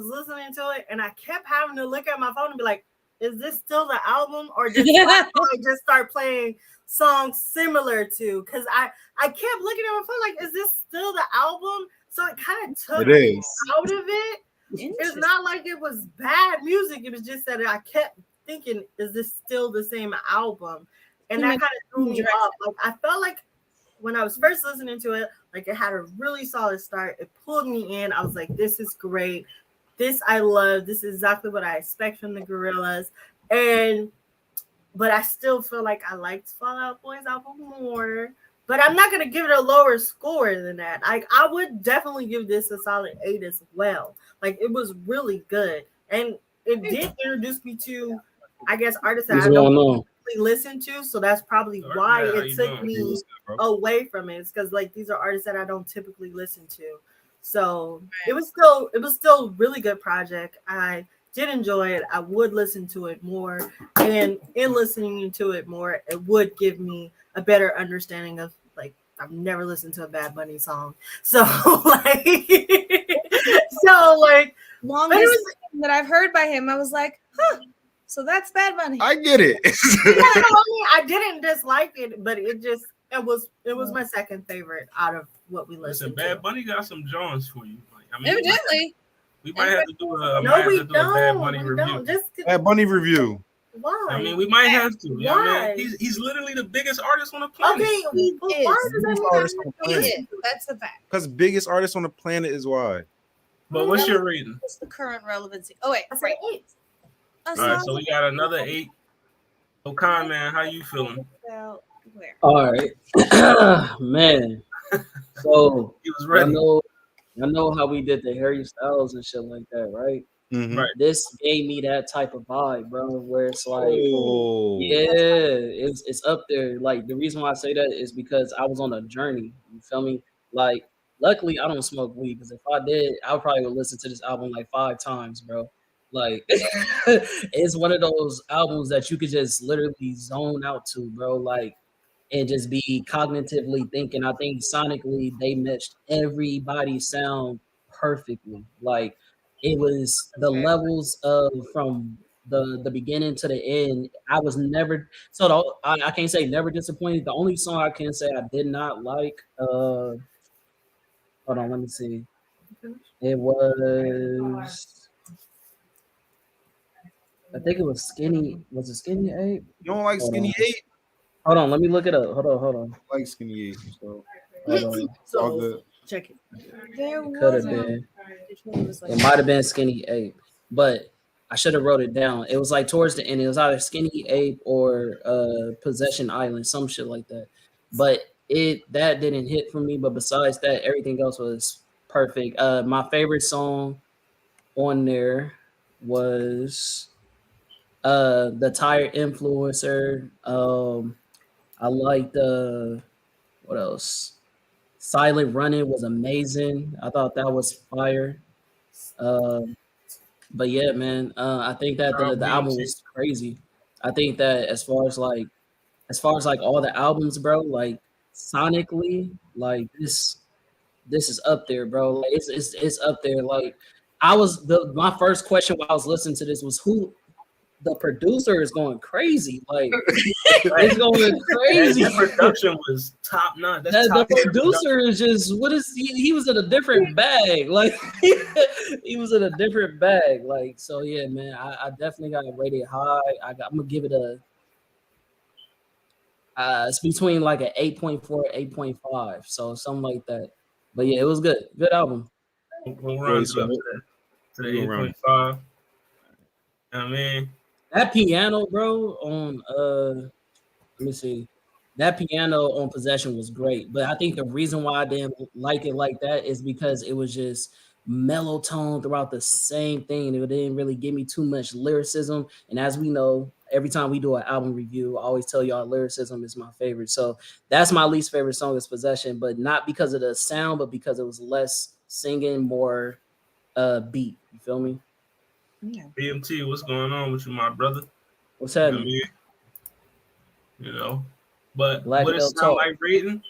listening to it and I kept having to look at my phone and be like, is this still the album or did I just start playing songs similar to? Because I kept looking at my phone like, is this still the album? So it kind of took me out of it. It's not like it was bad music. It was just that I kept thinking, is this still the same album? And that kind of threw me off. Like I felt like when I was first listening to it, like it had a really solid start. It pulled me in. I was like, this is great. This I love. This is exactly what I expect from the Gorillaz. But I still feel like I liked Fall Out Boy's album more. But I'm not going to give it a lower score than that. I would definitely give this a solid 8 as well. Like, it was really good. And it did introduce me to, I guess, artists that I don't typically listen to. So that's probably why it took me away from it. It's because, like, these are artists that I don't typically listen to. So it was still really good project. I did enjoy it. I would listen to it more, and in listening to it more, it would give me a better understanding of like I've never listened to a Bad Bunny song, so like, so like, Longest thing that I've heard by him, I was like, huh. So that's Bad Bunny. I get it. I didn't dislike it, but it was my second favorite out of what we listened to. Bad Bunny got some Johns for you. Like, I mean, Evidently. we might have to do a Bad Bunny review. Bad Bunny review. Why? I mean, we might have to. You know what I Why? mean? He's literally the biggest artist on the planet. Okay, why does that mean That's the fact. Because biggest artist on the planet is why. But what's your rating? What's the current relevancy? Oh wait, That's right. right. All right, so we got another 8. So, Con Man, how you feeling? Where? All right, man. So He was ready. I know how we did the Harry Styles and shit like that, right? Mhm. Right. This gave me that type of vibe, bro, where it's like, Oh. yeah, it's up there. Like the reason why I say that is because I was on a journey. You feel me? Like, luckily I don't smoke weed, because if I did, I probably would listen to this album like 5 times, bro. Like, it's one of those albums that you could just literally zone out to, bro. Like, and just be cognitively thinking. I think sonically they matched everybody's sound perfectly. Like, it was the levels of from the beginning to the end. I was never I can't say never disappointed. The only song I can say I did not like, hold on, let me see. It was, I think it was Skinny. Was it Skinny 8? You don't like Skinny 8? Hold on, let me look it up. Hold on. I like Skinny 8. So Hold on. it's all good. Check it. There Could was have been. like, It might have been Skinny 8, but I should have wrote it down. It was like towards the end. It was either Skinny 8 or Possession Island, some shit like that. But that didn't hit for me. But besides that, everything else was perfect. My favorite song on there was the Tired Influencer. I liked what else? Silent Running was amazing. I thought that was fire. But yeah, man, I think that the album was crazy. I think that as far as like all the albums, bro, like sonically, like this is up there, bro. Like it's up there. Like my first question while I was listening to this was who the producer is going crazy. Like it's going crazy. That production was top notch. The producer is just he was in a different bag. Like he was in a different bag. Like, so yeah, man. I definitely got it rated high. I'm gonna give it a it's between like an 8.4, 8.5. So something like that. But yeah, it was good. Good album. We'll run to the 8.5. I mean, that piano, bro, on let me see. That piano on Possession was great. But I think the reason why I didn't like it like that is because it was just mellow tone throughout the same thing. It didn't really give me too much lyricism. And as we know, every time we do an album review, I always tell y'all lyricism is my favorite. So that's my least favorite song is Possession, but not because of the sound, but because it was less singing, more beat. You feel me? yeah. BMT, what's going on with you, my brother? What's happening? You know, but Black what it Belt sound talk. like rating?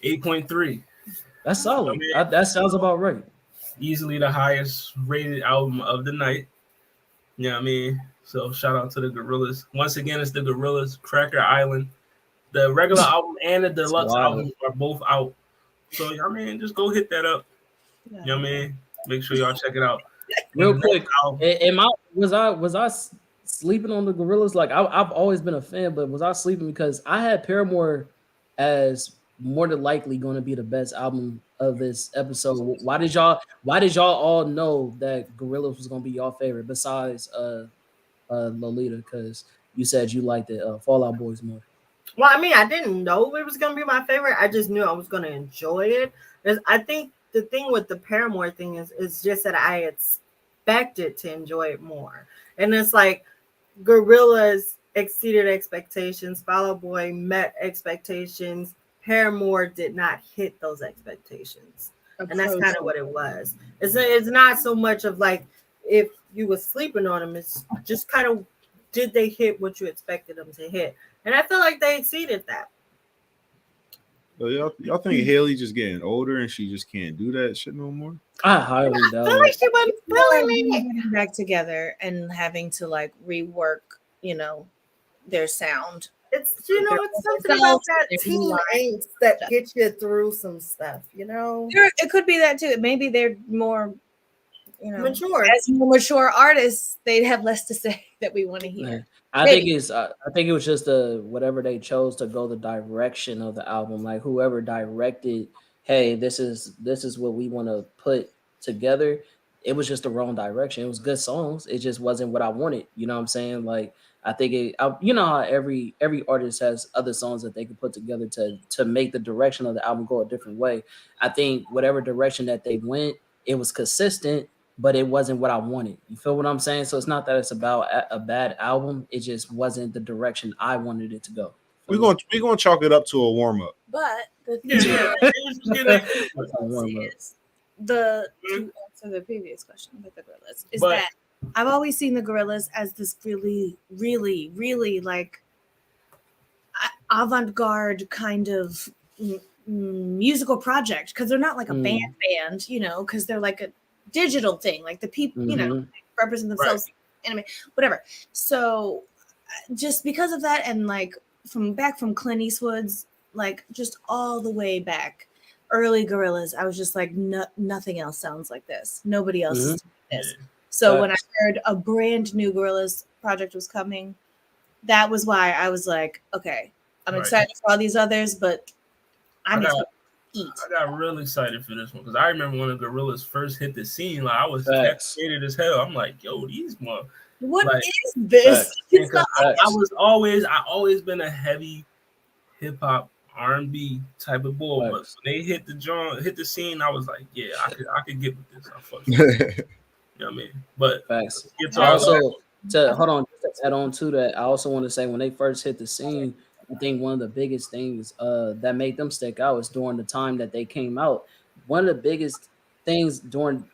8.3. That's solid. That sounds about right. Easily the highest rated album of the night. You know what I mean? So shout out to the Gorillaz. Once again, it's the Gorillaz, Cracker Island. The regular album and the deluxe album are both out. So, I mean, just go hit that up. You know what I mean? Make sure y'all check it out. Real quick, was I sleeping on the Gorillaz? Like I've always been a fan, but was I sleeping because I had Paramore as more than likely going to be the best album of this episode? Why did y'all all know that Gorillaz was going to be your favorite besides Lolita? Because you said you liked it Fall Out Boys more. Well, I mean, I didn't know it was going to be my favorite. I just knew I was going to enjoy it. I think the thing with the Paramore thing is just that I expected to enjoy it more. And it's like Gorillaz exceeded expectations. Fall Out Boy met expectations. Paramore did not hit those expectations. And that's kind of what it was. It's not so much of like, if you were sleeping on them. It's just kind of, did they hit what you expected them to hit? And I feel like they exceeded that. So y'all think Haley just getting older and she just can't do that shit no more? I highly I doubt feel like it. she wasn't feeling it. Getting back together and having to like rework, their sound. It's it's something about that teen angst that gets you through some stuff. It could be that too. Maybe they're more, Mature. as more mature artists, they'd have less to say that we want to hear. Man, I think it was just whatever they chose to go the direction of the album. Like whoever directed, hey, this is what we want to put together. It was just the wrong direction. It was good songs. It just wasn't what I wanted. You know what I'm saying? Like I think how every artist has other songs that they can put together to make the direction of the album go a different way. I think whatever direction that they went, it was consistent, but it wasn't what I wanted. You feel what I'm saying? So it's not that it's about a bad album. It just wasn't the direction I wanted it to go. We're gonna chalk it up to a warm up. But the thing Yeah, is, to answer the previous question with the Gorillaz, is But- that I've always seen the Gorillaz as this really, really, really like avant-garde kind of musical project, because they're not like a band, because they're like a digital thing, like the people, represent themselves, anime, whatever. So just because of that, and like from Clint Eastwood's, like just all the way back, early Gorillaz, I was just like, nothing else sounds like this. Nobody else is doing this. So when I heard a brand new Gorillaz project was coming, that was why I was like, okay, I'm excited for all these others, but I need to eat. I got really excited for this one because I remember when the Gorillaz first hit the scene, like I was captivated as hell. I'm like, yo, these mother. What is this? I always been a heavy hip hop R&B type of boy, but when they hit the scene, I was like, yeah, I could get with this. I fuck with it. You know what I mean? But hold on, just to add on to that, I also want to say when they first hit the scene, I think one of the biggest things that made them stick out is during the time that they came out. One of the biggest things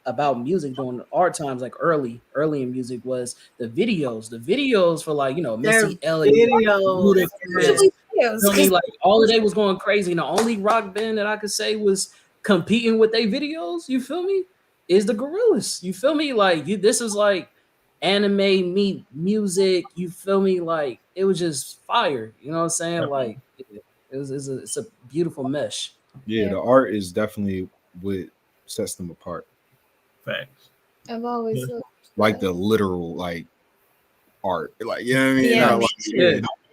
about music during our times, like early in music, was the videos. The videos for like Missy Elliott, like all of they was going crazy. And the only rock band that I could say was competing with their videos, you feel me, is the Gorillaz. You feel me? Like this is like anime meet music. You feel me? Like it was just fire. You know what I'm saying? Like it's a beautiful mesh. Yeah, the art is definitely what sets them apart. Facts. I've always looked like the literal like art, like you know what I mean?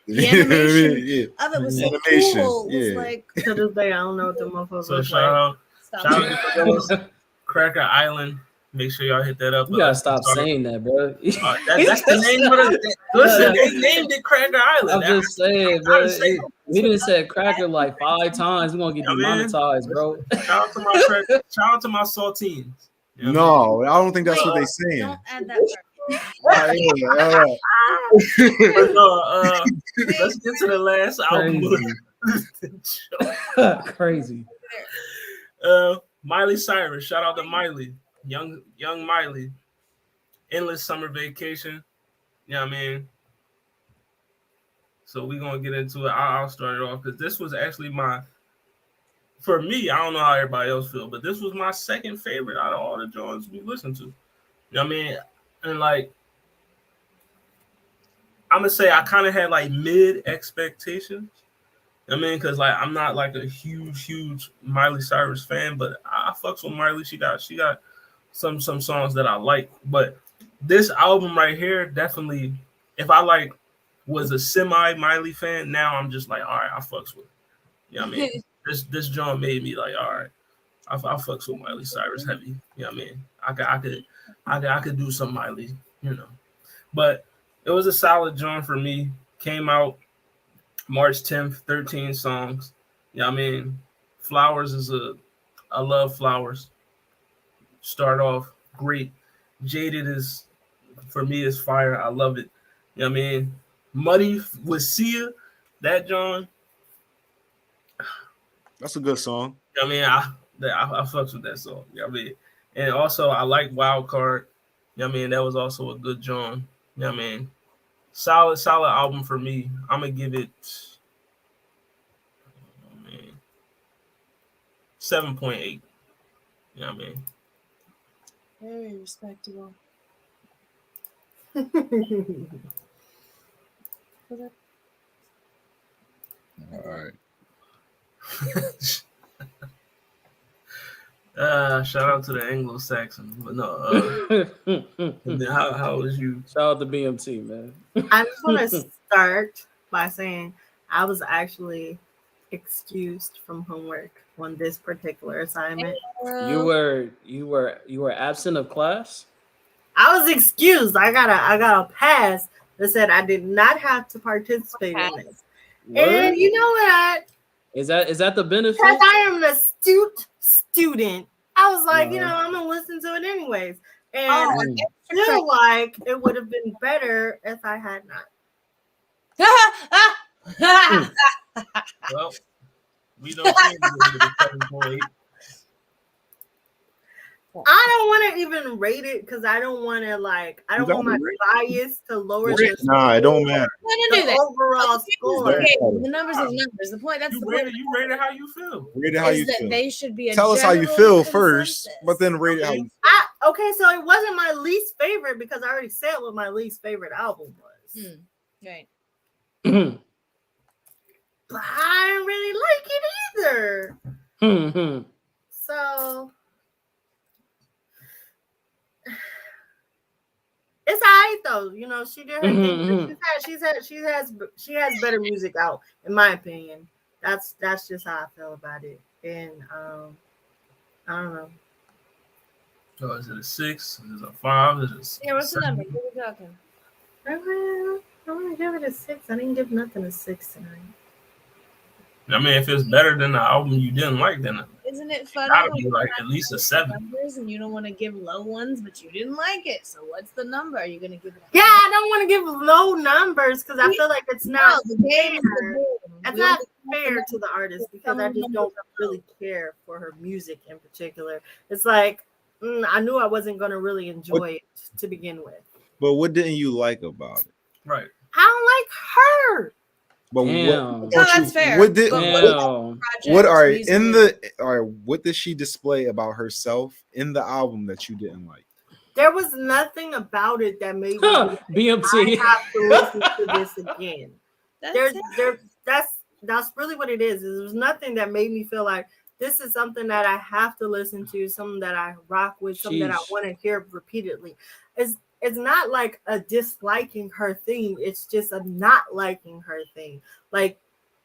The animation of it was so cool. It was like to this day I don't know what the motherfuckers so look shout out to Cracker Island. Make sure y'all hit that up. You gotta stop saying that, bro. That's the name of it. Listen, they named it Cracker Island. I'm just saying, bro. We didn't say Cracker like 5 times. We're gonna get demonetized, bro. Shout out to my saltines. You know no, I don't think that's what they're saying. Don't add that But let's get to the last album. Crazy. Miley Cyrus. Shout out to Miley. Young Miley. Endless Summer Vacation. You know what I mean? So we're going to get into it. I'll start it off because this was actually for me, I don't know how everybody else feel, but this was my second favorite out of all the joints we listened to. You know what I mean? And like, I'm going to say I kind of had like mid expectations. I mean, because like I'm not like a huge Miley Cyrus fan, but I fucks with Miley. She got some songs that I like. But this album right here, definitely, if I was a semi Miley fan, now I'm just like, all right, I fucks with it. You know what I mean? This joint made me like, all right, I fucks with Miley Cyrus heavy. You know what I mean? I could do some Miley, But it was a solid joint for me. Came out March 10th, 13 songs. You know what I mean? Flowers I love Flowers. Start off great. Jaded for me is fire. I love it. You know what I mean? Muddy with Sia, that John. That's a good song. You know what I mean? I fucks with that song. You know what I mean? And also I like Wild Card. Yeah, I mean, that was also a good joint. Yeah, I mean, solid album for me. I'm gonna give it, I mean, 7.8. Yeah, I mean, Very respectable. All right. Shout out to the Anglo-Saxon, but no. And then how was you? Shout out to BMT, man. I just want to start by saying I was actually excused from homework on this particular assignment. You were absent of class? I was excused. I got a pass that said I did not have to participate in this. Word? And you know what? Is that the benefit? Because I am an astute student, I was like, I'm gonna listen to it anyways. And I feel like it would have been better if I had not. Well, we don't think we're 7.8. I don't want to even rate it because I don't want to I don't want my bias to lower the Nah, it don't matter. overall score. The numbers is numbers. The point that's You the rate point. it. You rate it how you feel. Rate it how you feel. They should be. Tell us how you feel first, but then rate it how you feel. Okay, so it wasn't my least favorite because I already said what my least favorite album was. Right. But I didn't really like it either. So it's alright though. She did her thing. She has better music out, in my opinion. That's just how I feel about it. And I don't know. So is it a 6? Is it a 5? Is it Yeah, what's the number? What are we talking? I'm gonna give it a 6. I didn't give nothing a 6 tonight. I mean, if it's better than the album you didn't like, then Isn't it funny? gotta be like at least a 7. Numbers and you don't want to give low ones, but you didn't like it. So what's the number? Are you gonna give it? Yeah, I don't want to give low numbers because I feel like it's not the game. It's not fair to the artist because I just don't really care for her music in particular. It's like I knew I wasn't gonna really enjoy it to begin with. But what didn't you like about it? Right. I don't like her. But No, that's fair. What did What are in the what did she display about herself in the album that you didn't like? There was nothing about it that made me BMT. I have to listen to this again. That's really what it is. There's nothing that made me feel like this is something that I have to listen to, something that I rock with, something that I want to hear repeatedly. It's not like a disliking her thing. It's just a not liking her thing. Like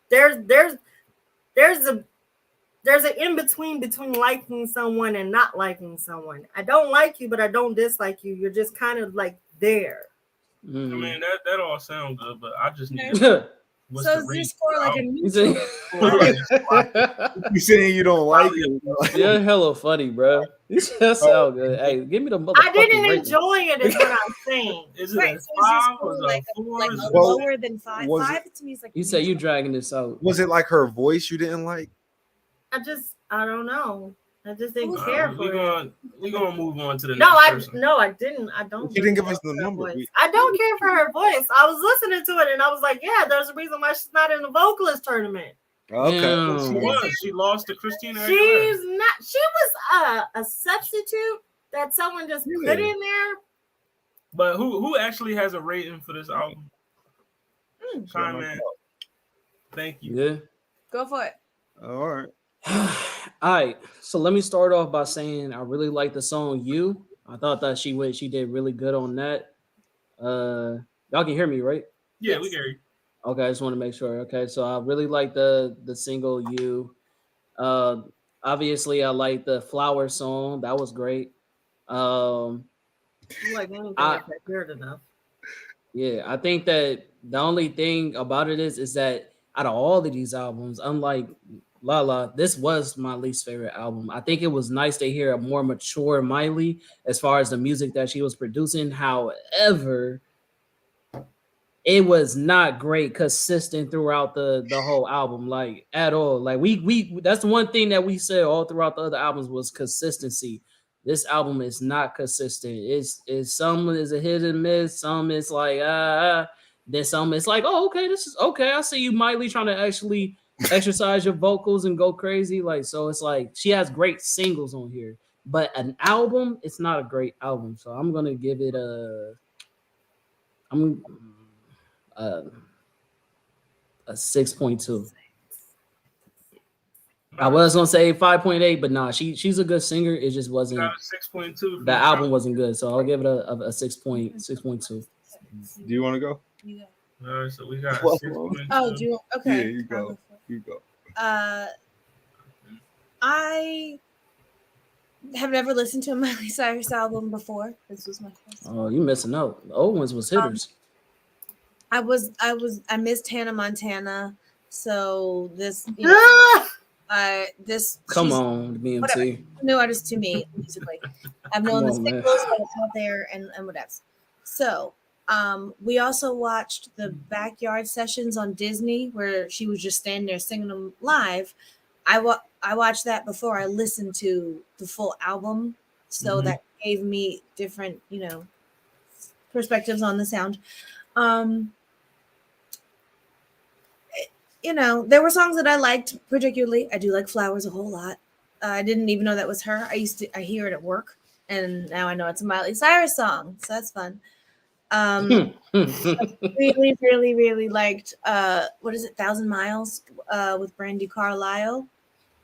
there's an in between liking someone and not liking someone. I don't like you, but I don't dislike you. You're just kind of like there. I mean that all sounds good, but I just need. So is your score like a music? You saying you don't like it? You're hella funny, bro. You just sound good. Hey, give me the motherfucking I didn't rating. enjoy it, is what I'm saying. Is it right? a So is your 5 score or like a 4? like Well, lower than 5? was 5 to me is like. You say you dragging this out. Was it like her voice you didn't like? I don't know. I just didn't care for it. We're gonna move on to the No, next person. I didn't. I don't. She didn't give us the number. I don't care for her voice. I was listening to it and I was like, yeah, there's a reason why she's not in the vocalist tournament. Okay. She lost to Christina Aguilera. She's not. She was a substitute that someone just put in there. But who actually has a rating for this album? Comment. Thank you. Yeah. Go for it. All right. All right, so let me start off by saying I really like the song "You." I thought that she did really good on that. Y'all can hear me, right? Yeah, Yes. we hear you. Okay, I just want to make sure. Okay, so I really like the single "You." Obviously, I like the "Flower" song. That was great. Like anything I heard enough. Yeah, I think that the only thing about it is that out of all of these albums, unlike Lala, this was my least favorite album. I think it was nice to hear a more mature Miley as far as the music that she was producing. However, it was not great consistent throughout the whole album, like at all. Like we that's the one thing that we said all throughout the other albums was consistency. this album is not consistent. It's some is a hit and miss, some is like then some it's like, oh, okay, this is okay. I see you, Miley, trying to actually exercise your vocals and go crazy. Like, so it's like she has great singles on here, but an album, it's not a great album. So I'm gonna give it a 6.2. I was gonna say 5.8, but nah, she's a good singer. It just wasn't. 6.2. The album wasn't good, so I'll give it a 6.2. Do you want to go? You go. All right, so we got Well, 6.2. Oh, do you? Okay. Yeah, you go. You go. I have never listened to a Miley Cyrus album before. This was my first. Oh, you missing out. The old ones was hitters. I missed Hannah Montana, so this. Come on, BMT. Whatever. New artist to me musically. I've known the singles that are out there and whatever. So, we also watched the backyard sessions on Disney where she was just standing there singing them live. I watched that before I listened to the full album, so that gave me different, perspectives on the sound. There were songs that I liked particularly. I do like Flowers a whole lot. I didn't even know that was her. I hear it at work, and now I know it's a Miley Cyrus song, so that's fun. I really, really, really liked what is it, 1,000 Miles with Brandy Carlisle.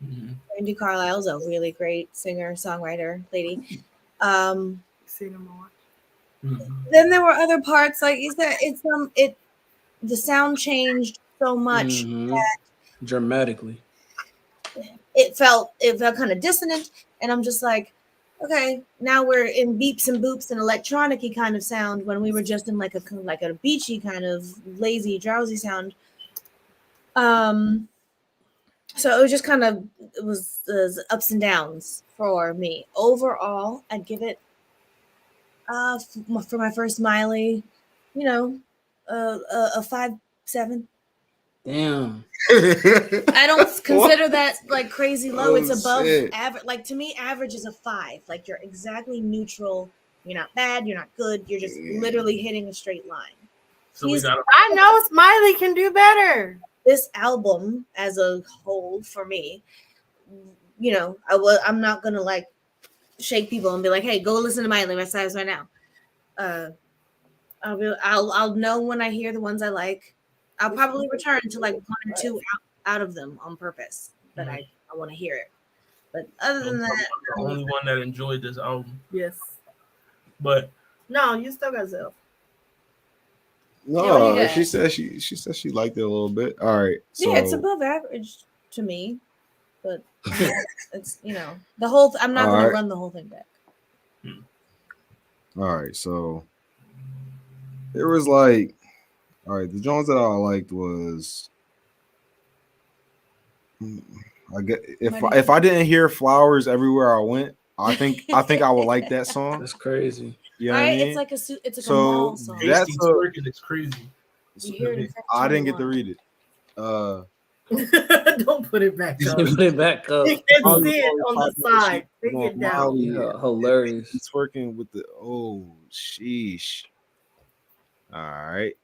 Brandy Carlisle's a really great singer, songwriter lady. Then there were other parts, like you said, the sound changed so much that dramatically it felt kind of dissonant, and I'm just like, okay, now we're in beeps and boops and electronic-y kind of sound when we were just in like a beachy kind of lazy, drowsy sound. So it was just kind of it was ups and downs for me. Overall, I'd give it for my first Miley, a 5.7. Damn. I don't consider that like crazy low. It's above average. Like to me, average is a 5. Like you're exactly neutral. You're not bad. You're not good. You're just literally hitting a straight line. So I know Miley can do better. This album as a whole for me, I'm not gonna like shake people and be like, hey, go listen to Miley Cyrus right now. I'll know when I hear the ones I like. I'll probably return to like 1 or 2 out of them on purpose, but I want to hear it. But other than that, the only one that enjoyed this album. Yes. But no, you still got Zell. No, she said she liked it a little bit. All right. So. Yeah, it's above average to me, but it's the whole. I'm not going to run the whole thing back. All right, so there was like, all right, the Jones that I liked was, I get if I didn't hear Flowers everywhere I went, I think I would like that song. That's crazy. Yeah, you know what I mean? It's like a mall song. That's it's crazy. I didn't get to read it. Don't put it back up. Put it back up. You can see it on the side. Take it down. Hilarious. He's working with the sheesh. All right.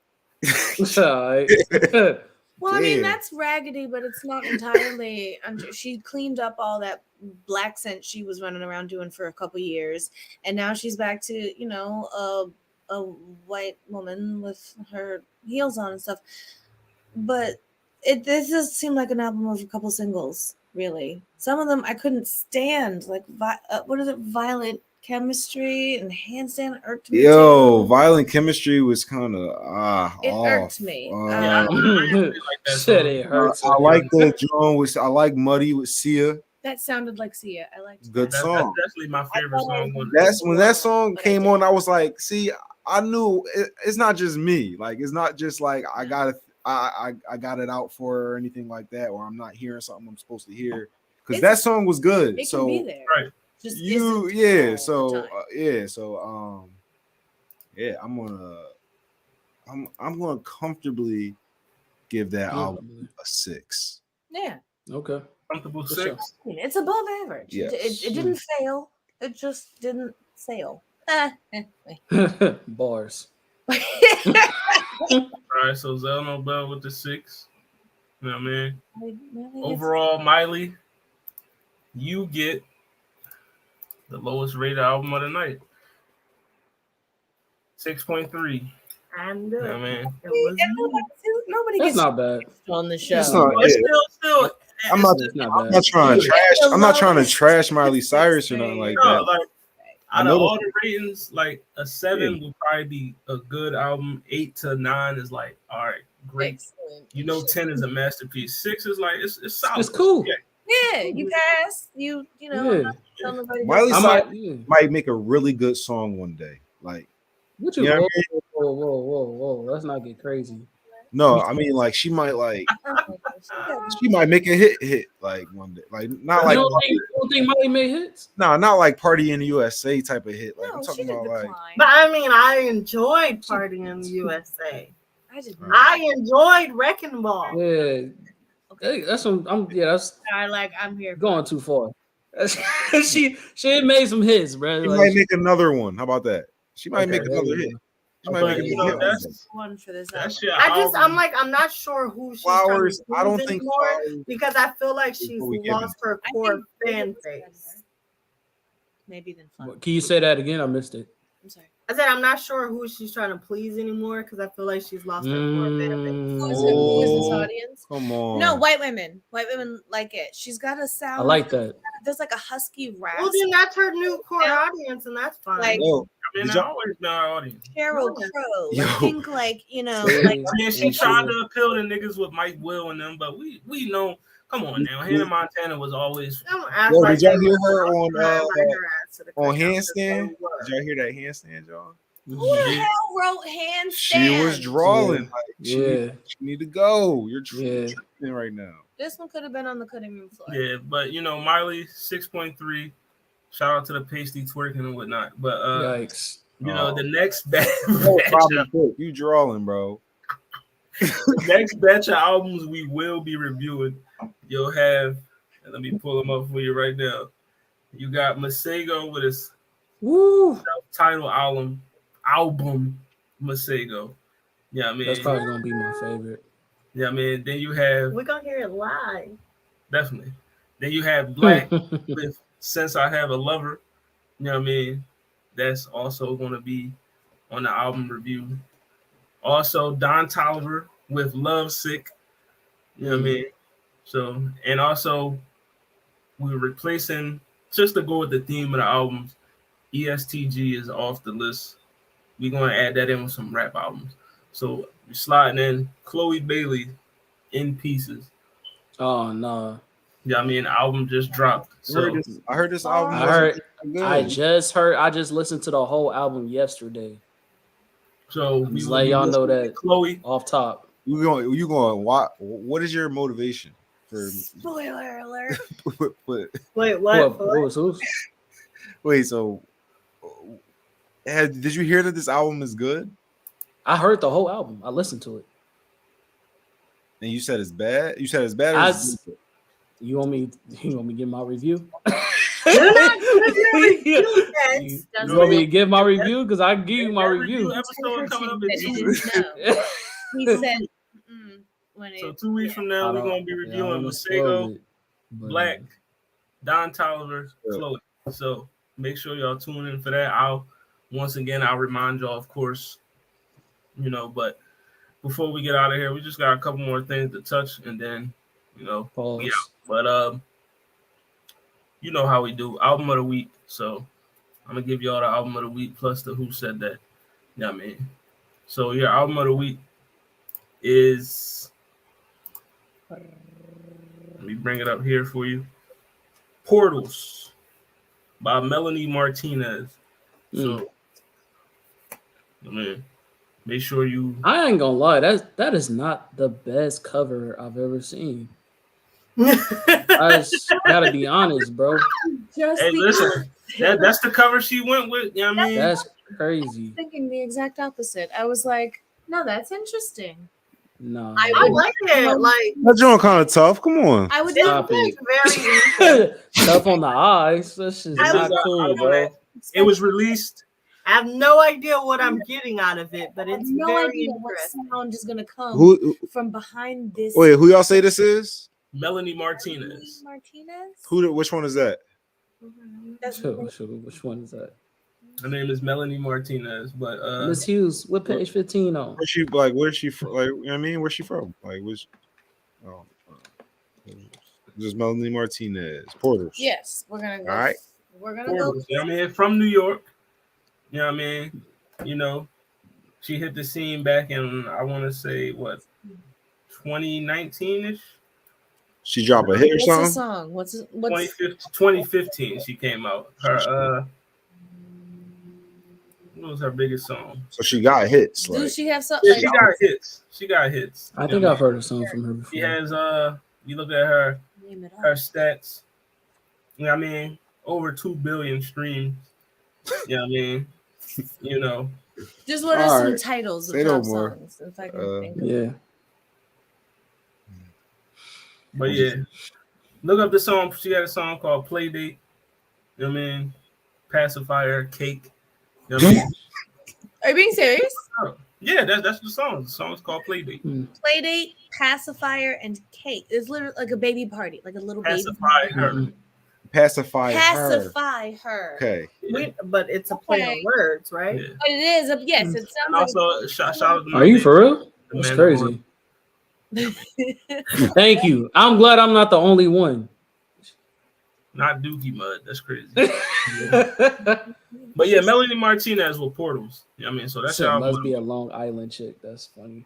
Well, I mean, that's raggedy, but it's not entirely. She cleaned up all that black scent she was running around doing for a couple years, and now she's back to a white woman with her heels on and stuff. But this does seem like an album of a couple singles, really. Some of them I couldn't stand, like what is it, Violent Chemistry and Handstand irked me. Yo, Violent Chemistry was kind of it irked me. It hurts. I like the John I like Muddy with Sia. That sounded like Sia. I liked good song. That's definitely my favorite song. That's when that song came on. I was like, see, I knew it's not just me. Like it's not just like I got it out for her or anything like that, or I'm not hearing something I'm supposed to hear because that song was good. It so can be there. Right. Just I'm gonna comfortably give that album a 6. Yeah. Okay. Comfortable 6. It's above average. Yes. It didn't fail. It just didn't sail. Bars. All right, so Zell Nobel with the 6. You know what I mean? Overall, Miley, you get the lowest rated album of the night. 6.3. And You know what I mean? it was Nobody That's gets not bad. on the show. That's not But it. still, I'm not. It's not I'm bad. not trying to trash. The I'm not trying to lowest trash Miley Cyrus or nothing like no, that. like I out know of the- all the ratings, like a 7 would probably be a good album. 8 to 9 is like, all right, great. Excellent. You know, 10 is a masterpiece. 6 is like it's solid. It's cool. Yeah. Yeah, you pass. You know. Yeah. I'm not telling nobody Miley that- Cyrus might make a really good song one day. Like, What you? Yeah, I Whoa! Let's not get crazy. no, I mean, like she might make a hit like one day. Like not You like don't think Miley made hits? no, not like Party in the USA type of hit. Like No, I'm she talking did about like decline. But I mean, I enjoyed Party in the USA. I did not. I enjoyed Wrecking Ball. Yeah. Hey, that's what that's I'm here. going too far. she made some hits, bro. she Like, might make another one. How about that? She might Okay, make there another you hit. go. She might But make you another know, hit. that's One for this. your I'm album. like, I'm not sure who she's Flowers. trying to I don't please think anymore Flowers. because I feel like she's Before we get lost her I core think fan Gorillaz better. base. Maybe then fun. Can you say that again? I missed it. I'm sorry. I said I'm not sure who she's trying to please anymore because I feel like she's lost her core fan base. Who is this audience? Come on. No, white women. White women like it. She's got a sound. I like that. There's like a husky rasp. Well, then that's her new core audience, and that's fine. Like- Yo, I mean, Did I y'all- always been our audience. Sheryl Crow. Yo. I think like Yeah. like I mean, she tried to appeal to niggas with Mike Will and them, but we know. Come on now, Hannah Montana was always. Don't act Yo, like did y'all they hear was her gonna on highlight her ass to the on cookout, Handstand? just so Did y'all hear that Handstand, y'all? who the hell wrote Handstand? She was drawing. Yeah. Like, Yeah. she need to go. You're Yeah. tripping right now. This one could have been on the cutting room floor. Yeah, but you know, Miley 6.3. Shout out to the pasty twerking and whatnot. But Yikes. you know, Oh. the next batch, You drawing, bro. next batch of albums we will be reviewing. You'll have, and let me pull them up for you right now. You got Masego with his Woo. self-titled album Masego. Yeah, I mean, That's probably gonna be my favorite. yeah, I mean, then you have We're gonna hear it live. definitely. Then you have Black with Since I Have a Lover. You know what I mean? That's also going to be on the album review. Also, Don Toliver with Love Sick. You know what I mean? So, and also, we're replacing, just to go with the theme of the albums, ESTG is off the list. We're going to add that in with some rap albums. So, we're sliding in Chloe Bailey in Pieces. Oh no. Yeah, I mean, album just dropped. So, I heard this album. I wasn't good. I just listened to the whole album yesterday. so I'm we just will letting be y'all know listening to that Chloe. off top. You going? What is your motivation for? Spoiler alert. Wait, What was who? Wait, so did you hear that this album is good? I heard the whole album. I listened to it. And you said it's bad. You said it's bad. Or it's good? You want me to give my review? You're not gonna do it. You want me to give my review? Because I can give you my That review. episode coming up in That 2 he weeks. didn't know. He said when So it 2 weeks from now, we're gonna be reviewing Masego, Black, Don Toliver, Yeah. Chloe. So make sure y'all tune in for that. I'll remind y'all, of course, but before we get out of here, we just got a couple more things to touch, and then Pause. we out. But you know how we do album of the week. So I'm gonna give y'all the album of the week plus the who said that. Yeah, I mean. So your album of the week is, let me bring it up here for you. Portals by Melanie Martinez. So I mean, make sure you I ain't gonna lie, that is not the best cover I've ever seen. I just gotta be honest, bro. just hey listen, that's the cover she went with. You know what I mean? That's crazy. thinking the exact opposite. I was like, no, that's interesting. No. I like it. Like That joint kind of tough. Come on. I would Stop it's it. very. Tough on the eyes. That's just I not was- cool, bro. It was released. I have no idea what I'm getting out of it, but I have it's no very idea what interesting. sound is gonna come Who? from behind this. Wait, who y'all say this is? Melanie Martinez. Martinez? Who? Which one is that? That's Which one is that? Her name is Melanie Martinez. But Miss Hughes, what page 15 on? Where's she? Like, where's she from? Like, you know what I mean, where's she from? Like, which? Oh, just Melanie Martinez, Porters. yes, we're gonna go. All right. We're gonna go. you know what I mean, from New York. You know what I mean? You know, she hit the scene back in, I want to say, what, 2019-ish? She drop a hit or What's the something? song? What's 2015 she came out. Her what was her biggest song? So she got hits. do Like, she have something? Yeah, she got hits. She got hits. I You think know I've heard a song from her before. She has you look at her Name it her off. stats. You know what I mean? Over 2 billion streams. You know what I mean? You know. Just what are All some right. titles of Say no top more. songs? If I can think of Yeah. But yeah. Look up the song. She had a song called Playdate. You know what I mean? Pacifier, Cake. You know what I mean? Are you being serious? Yeah, that's the song. The song's called Playdate. Playdate, pacifier, and cake. It's literally like a baby party, like a little Pacify baby. her. Mhm. pacify her. Pacify her. Okay. But it's a play Okay. on words, right? Yeah. But it is. Yes, it And sounds also, shout out to Are you for real? the That's man crazy. like. Thank you. I'm glad I'm not the only one. Not Dookie Mud. That's crazy. But yeah, Melanie Martinez with Portals. You know what I mean? So that's Shit y'all. must be a Long Island chick. That's funny.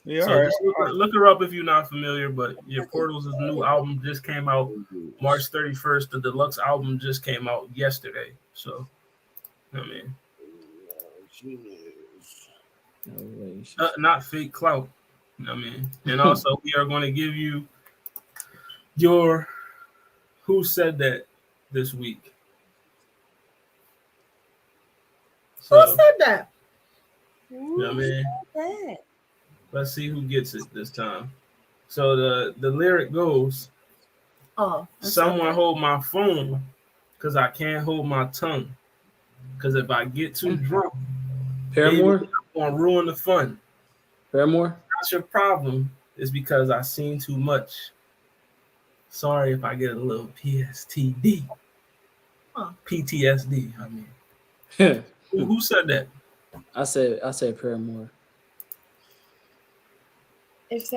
Yeah, So all right. just look her up if you're not familiar. But yeah, Portals' new album just came out March 31st. The deluxe album just came out yesterday. So, you know what I mean? No way. Not fake clout. You know what I mean? And also, we are going to give you your Who Said That this week. Who So, said that? you know what I mean? That? Let's see who gets it this time. So the lyric goes, Oh, someone hold my phone because I can't hold my tongue. Because if I get too drunk, Paramore? baby, I'm going to ruin the fun. Paramore? That's your problem is because I seen too much. Sorry if I get a little PSTD. Huh. PTSD, I mean. Who said that? I said Paramore. If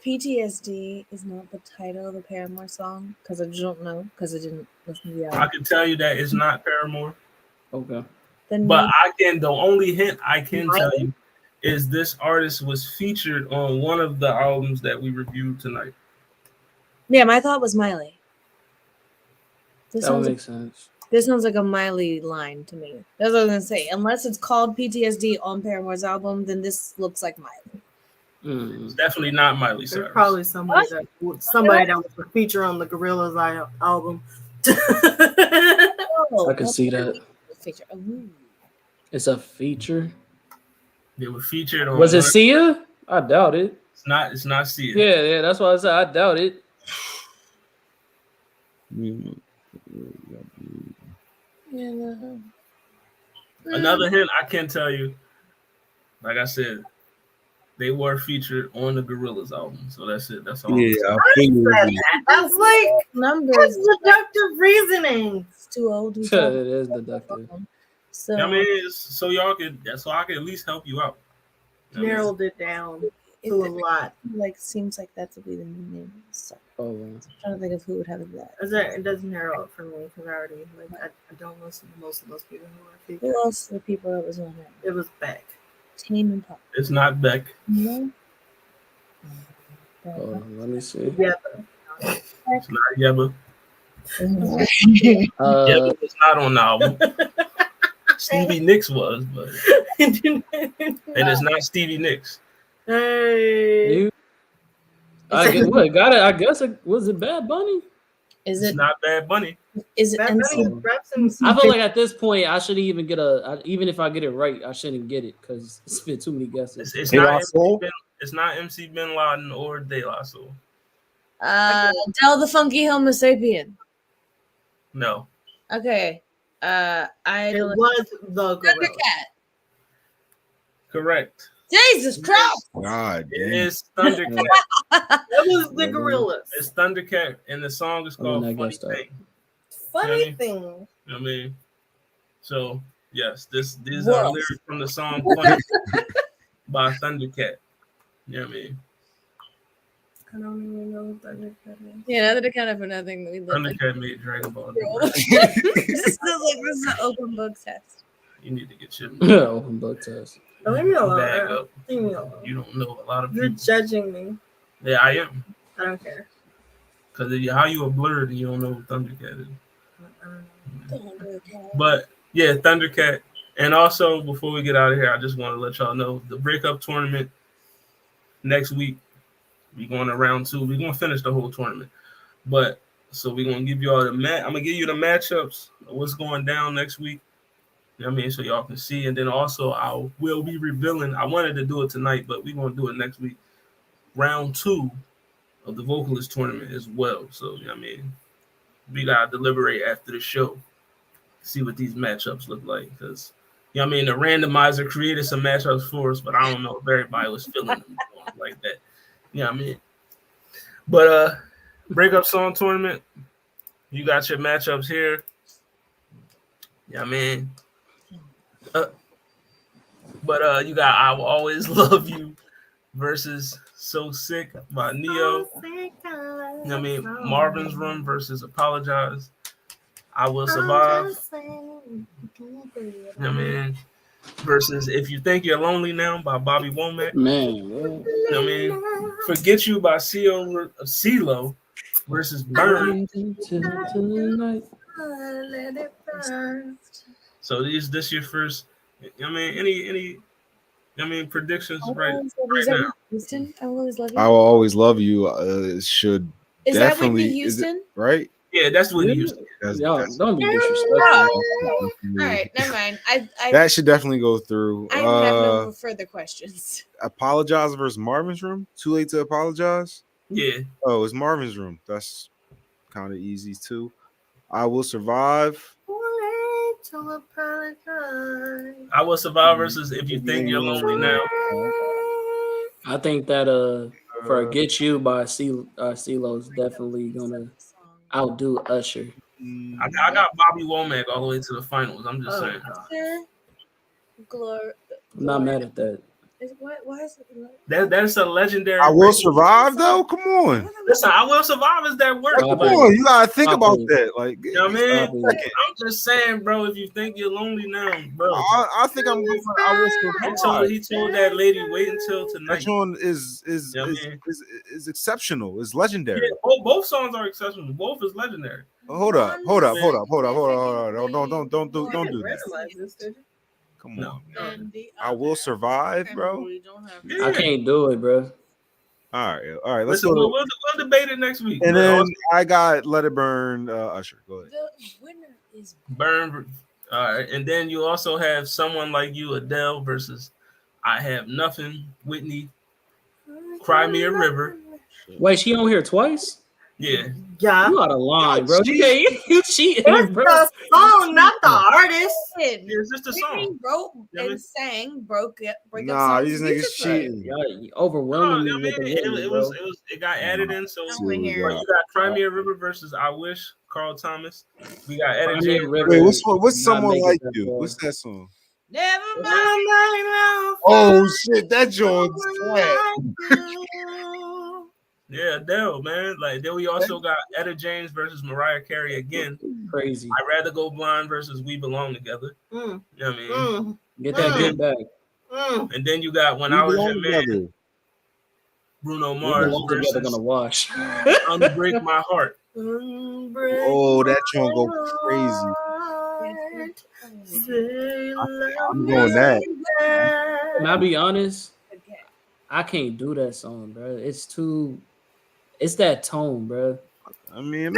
PTSD is not the title of the Paramore song, because I just don't know, because I didn't listen to the I album. can tell you that it's not Paramore. Okay. Then But the only hint I can Miley? tell you is this artist was featured on one of the albums that we reviewed tonight. yeah, my thought was Miley. This That would sounds, make sense. this sounds like a Miley line to me. That's what I was gonna say. Unless it's called PTSD on Paramore's album, then this looks like Miley. It's definitely not Miley There's Cyrus. probably somebody that was a feature on the Gorillaz album. Oh, I can see that. Feature. Ooh. It's a feature. They were featured on. Was it Sia? I doubt it. It's not Sia. Yeah, that's why I said I doubt it. Another hint I can tell you, like I said, they were featured on the Gorillaz album. So that's it. That's all. Yeah, I figured. That's like Numbers. that's deductive reasoning. It's too old. It is deductive. So I mean, so y'all could, so I can at least help you out. You know what I mean? Narrowed it down to a lot. like seems like that would be the name. So Oh, I'm trying to think of who would have that. It doesn't narrow it for me because I already I don't listen to most of those people who are featured. Who else? The people that was on it? It was Beck. Tame and Pop. It's not Beck. No. oh, let me see. Yeah, It's not Yeba. Uh, Yeba was not on the album. Stevie Nicks was, but and it's not Stevie Nicks. Hey. You? I guess, what? Got it. I guess it was it Bad Bunny. Is It's it not Bad Bunny. Is it Bad MC? Bunny raps MC. I feel like at this point I shouldn't even get even if I get it right, I shouldn't get it because it's been too many guesses. It's De not La MC Soul? Bin, it's not MC Bin Laden or De La Soul. Del the Funky Homo Sapien. No. Okay. I It don't. was the Gorillaz. Thundercat. Correct. Jesus Christ! God It damn. is Thundercat. That was the Gorillaz. It's Thundercat, and the song is called I Funny guessed that. Thing. Funny Yeah. thing. You know what I mean? So, yes, these What? are lyrics from the song Funny by Thundercat. You know what I mean? I don't even know what Thundercat is. Yeah, another account for nothing. We look like Thundercat made Dragon Ball. this is an open book test. You need to get your Open book test. Oh, leave me bag alone. up. Leave me alone. You don't know a lot of You're people. judging me. Yeah, I am. I don't care. Because how you a blurred and you don't know what Thundercat is. I don't know. But yeah, Thundercat. And also, before we get out of here, I just want to let y'all know the breakup tournament next week. We're going to round 2. We're going to finish the whole tournament. But so we're going to give you all I'm going to give you the matchups of what's going down next week. You know what I mean? So y'all can see. And then also, I will be revealing. I wanted to do it tonight, but we're going to do it next week. Round 2 of the Vocalist tournament as well. So, you know what I mean? We got to deliberate after the show. See what these matchups look like. Because, you know what I mean? The randomizer created some matchups for us, but I don't know if everybody was feeling them like that. You know what I mean? But breakup song tournament, you got your matchups here. You know what I mean? But you got I Will Always Love You versus So Sick by Neo. You know what I mean? Marvin's Room versus Apologize. I Will Survive. You know what I mean? Versus If You Think You're Lonely Now by Bobby Womack. Man, You know what I mean? Forget You by CeeLo versus Burn. So this your first. I mean, any predictions right now? Houston, I will always love you. I Will Always Love You should Is that definitely Whitney Houston? right? Yeah, that's what he used. Y'all don't be disrespectful. All right, never mind. That should definitely go through. I have no further questions. Apologize versus Marvin's Room. Too Late to Apologize. Yeah. Oh, it's Marvin's Room. That's kind of easy too. I Will Survive. I Will Survive versus If You Think You're Lonely Now. I think that Forget You by CeeLo is definitely gonna outdo Usher. I got Bobby Womack all the way to the finals. I'm just saying. I'm not mad at that. Why is it? That's a legendary. I Will Survive though. Come on. Listen, I Will Survive is that work. Come on, you gotta think about that. Like, You know what I mean? Stop I'm just saying, bro. If you think you're lonely now, bro. I think I'm going for I Will Survive. He told that lady wait until tonight. That one is You know what I mean? is exceptional. It's legendary. Yeah, both songs are exceptional. Both is legendary. Hold up. Don't do that. Come on, man. I Will Survive, bro. Yeah. I can't do it, bro. All right. Let's Listen, go. we'll debate it next week. And then I got Let It Burn. Usher, go ahead. The winner is Burn. All right, and then you also have Someone Like You, Adele versus I Have Nothing, Whitney. Cry Me a River. Wait, she on here twice? Yeah. Yeah. You out of line, bro. You cheating, It's bro. the song, not the artist. It's just a song. Whitney wrote Yeah, man. and sang break up Nah, songs these niggas musically. cheating. Y'all No, overwhelming I me mean, with the it Whitney, was bro. it got added in. So I'm in here. you got Cry Me a River versus I Wish, Carl Thomas. We got Etta Cry Me a James. River. Wait, what's Not Someone make it Like that You? far. What's that song? Never mind. Oh shit, that joint's flat. Yeah, Adele, man. Like then we also got Etta James versus Mariah Carey again. Crazy. I'd Rather Go Blind versus We Belong Together. You know what I mean? Get that get back. And then you got When We I Was Belong Your Man, Together. Bruno We Mars belong together versus gonna wash. Unbreak My Heart. Oh, that joint go crazy. I'm going that. Can I be honest? I can't do that song, bro. It's that tone, bro. I mean,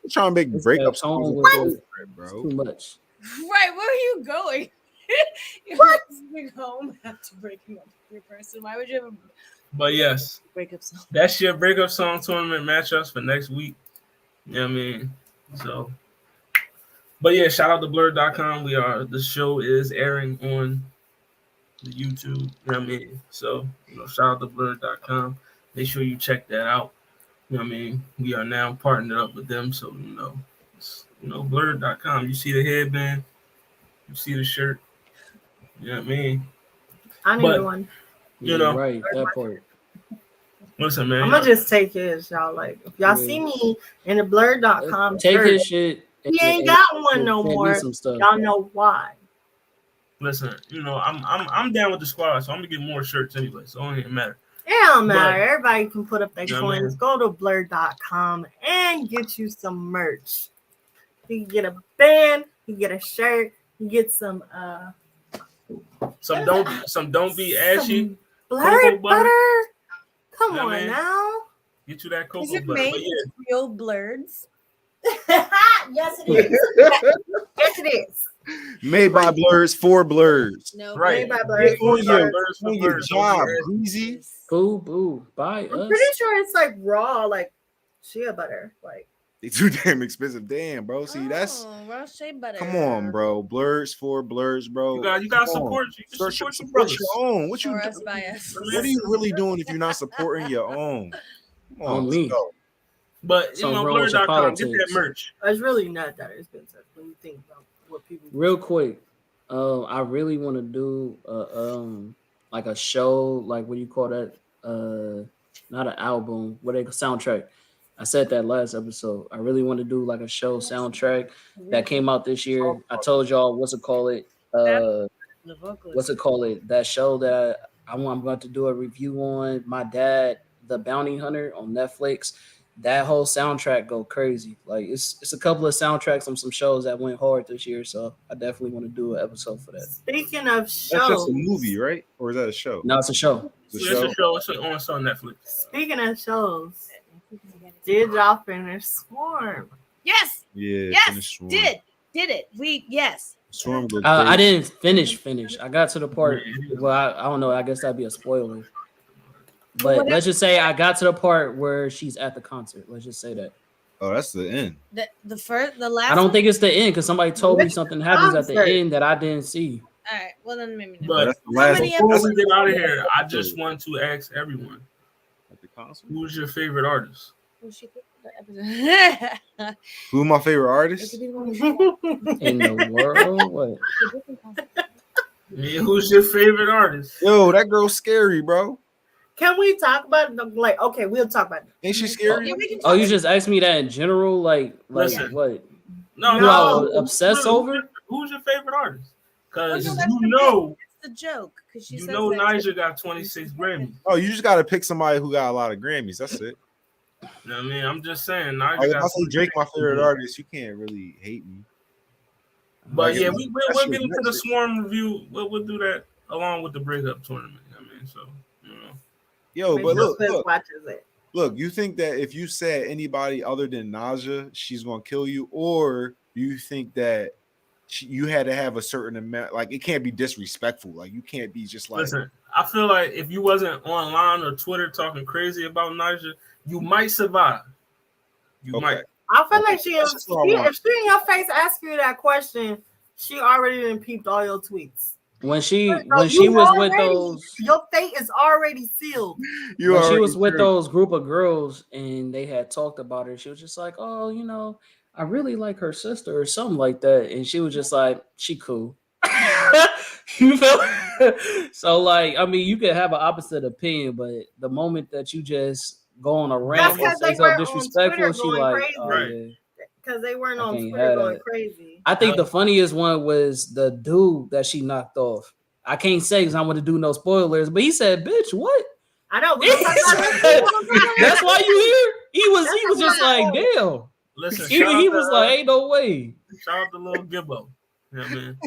I'm trying to make It's breakup that songs, tone with with the- bro. It's too much. Right, where are you going? What? Big home after breaking up with your person. Why would you have a But yes, breakup song? that's your breakup song tournament matchups for next week. You know what I mean? So, but yeah, shout out to blur.com. The show is airing on the YouTube. You know what I mean? So, shout out to blur.com. Make sure you check that out. You know what I mean? We are now partnered up with them. So, blur.com. You see the headband, you see the shirt. You know what I mean? I need But, one. Yeah, right, that part. Listen, man. I'm gonna just take his, y'all. Like, if y'all see me in the blur.com Take shirt, his shit. he ain't got one no send me more. some stuff. Y'all know why. Listen, I'm down with the squad, so I'm gonna get more shirts anyway. So it don't even matter. It don't matter. But- Everybody can put up their Yeah, man. coins. Go to blur.com and get you some merch. You can get a band, you get a shirt, you get some Some don't be ashy. some blurred Cocoa butter. butter. Come Yeah, on man. now. Get you that Is cocoa it butter. made But yeah, with real blurs? Yes, it is. Yes, it is. Made by blurs for blurs. No, Right. Made by Get blurs. on your, Blurs for on your blurs. job, Don't be greasy. Boo boo. Buy I'm us. pretty sure it's like raw, like shea butter. Like They too damn expensive. Damn, bro. See, that's raw shea butter. come on, bro. Blurs for blurs, bro. You got Come on. support. You can support your Support brothers. your own. What you Or us by us. what are you really doing if you're not supporting your own? Come on, On let's me. go. But Something wrong with your blur.com, get that politics. merch. it's really not that expensive when you think about what people Real quick, I really want to do like a show, like what do you call that? Not an album, what they soundtrack. I said that last episode. I really want to do like a show soundtrack that came out this year. I told y'all what's it called it? The vocalist. What's it called it? That show that I'm about to do a review on. My Dad, the Bounty Hunter on Netflix. That whole soundtrack go crazy. Like it's a couple of soundtracks on some shows that went hard this year. So I definitely want to do an episode for that. Speaking of That's just shows, a movie, right? Or is that a show? No, it's a show. The It's show. a show. It's on Netflix. speaking of shows, did y'all finish Swarm? Yes, Yeah. yes, finish Swarm. did it. Yes. Swarm go I crazy. didn't finish. I got to the part. Well, I don't know. I guess that'd be a spoiler. But let's just say I got to the part where she's at the concert. Let's just say that. Oh, that's the end. The last. I don't think it's the end because somebody told me Which something happens at the concert? end that I didn't see. All right. Well, then maybe not. But That's the last many before episodes? we get out of here, I just want to ask everyone, at the concert. who's your favorite artist? Who she picked the episode? Who my favorite artist? In the world, what? Yeah, who's your favorite artist? Yo, that girl's scary, bro. Can we talk about it? Like, okay, we'll talk about it. Ain't she scary? Yeah, we can Oh, talk you just asked me that in general, like Listen. what? No, Who I no. was obsessed over? Who's your favorite artist? Because Well, no, that's you the know, the joke because she you says know, that. Niger got 26 Grammys. Oh, you just gotta pick somebody who got a lot of Grammys. That's it. You know what I mean? I'm just saying, Oh, Niger if got. I say Drake my favorite artist, you can't really hate me. But yeah, That's we'll your get into the metric. Swarm review. We'll do that along with the breakup tournament. I mean, so you know. Yo, Make but sure look, Quiz look, watches it. look. You think that if you said anybody other than Naja, she's gonna kill you, or you think that you had to have a certain amount? Like it can't be disrespectful. Like you can't be just like. Listen, I feel like if you wasn't online or Twitter talking crazy about Niger, you might survive. You Okay. might. I feel like That's what I want. if she in your face ask you that question, she already done peeped all your tweets. When she So was with already- those your fate is already sealed. You when she already was with screwed. those group of girls and they had talked about her, she was just like, "Oh, you know, I really like her sister or something like that," and she was just like, "She cool." You feel? So like, I mean, you could have an opposite opinion, but the moment that you just go on a rant or 'cause say they were something on disrespectful, Twitter she going like, crazy. "Oh Right. yeah." Because they weren't I on can't Twitter have going that. crazy. I think the funniest one was the dude that she knocked off. I can't say because I want to do no spoilers, but he said, "Bitch, what?" I know. we don't talk about it. That's why you here. He was just like, "Damn." Listen, He shout out was to, like, "Ain't no way." shout out to Lil Gibbo. You know what I mean?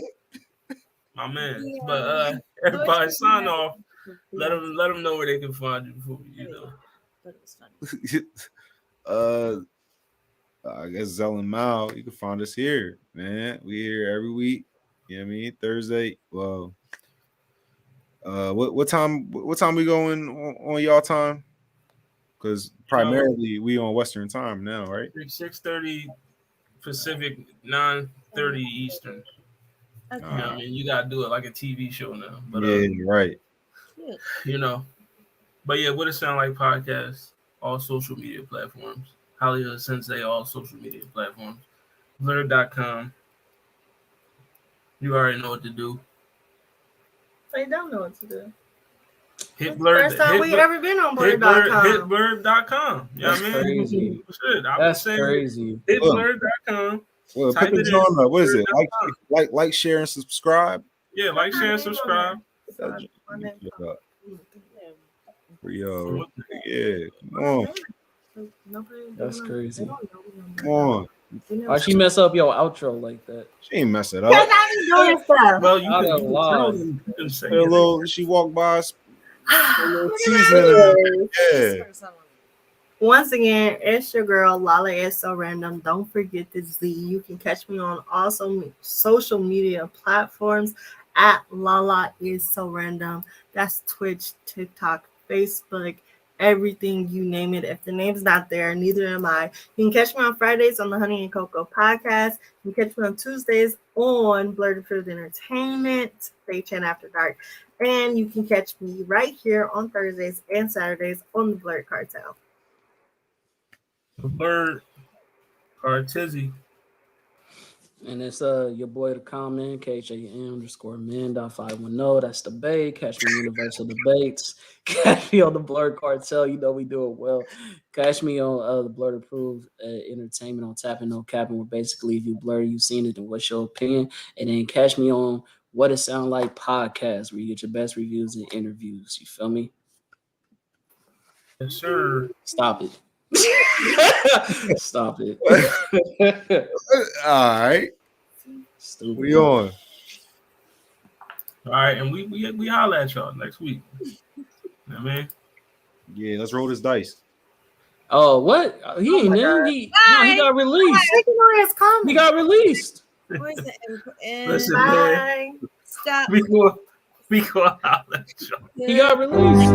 My man. Yeah. But everybody sign off. Let them know where they can find you before you know. But it was funny. I guess Zell and Mal, you can find us here, man. We here every week. You know what I mean? Thursday. Well, what time we going on y'all time? Because primarily we on Western time now, right? 6:30 Pacific, 9:30 Eastern. Okay. You know what I mean? You gotta do it like a TV show now. But yeah, right. you know. But yeah, what it sound like podcast, all social media platforms. Hollywood Sensei, all social media platforms. Blur.com. You already know what to do. They don't know what to do. Hit Blur. First time we ever been on Blur.com. Hit Blur.com. You know what I mean? Crazy. Shit, I'm That's saying crazy. hit Blur.com. Well, Type pick it a in. genre. What is it? Like, share, and subscribe. Yeah, like, share, and subscribe. Yo, yeah, come on. That's crazy. Come on. Why she mess up your outro like that? She ain't mess it Because up. I be doing stuff. Well, you Out can of tell line. them. You can say A it. little, she walked by. A little teasing. Yeah. Once again, it's your girl Lala is so random. Don't forget the Z. You can catch me on all social media platforms at Lala is so random. That's Twitch, TikTok, Facebook, everything, you name it. If the name's not there, neither am I. You can catch me on Fridays on the Honey and Cocoa podcast. You can catch me on Tuesdays on Blurred Approved Entertainment, Day 10 After Dark. And you can catch me right here on Thursdays and Saturdays on the Blurred Cartel. Blur Cartizzi. And it's your boy the comment, KHAM_men.510. That's the Bay. Catch me on Universal Debates. Catch me on the Blurred Cartel. You know we do it well. Catch me on the Blurred Approved Entertainment on Tapping No Capping, where basically if you blur, you seen it, then what's your opinion? And then catch me on What It Sound Like podcast, where you get your best reviews and interviews. You feel me? Yes, sir. Stop it. Stop it. All right. Stupid. We on. All right, and we holler at y'all next week. You know what I mean? Yeah, let's roll this dice. Oh, what? He ain't in. He got released. He got released. Where's the input? Listen, man. Stop. We go holler at y'all. He got released.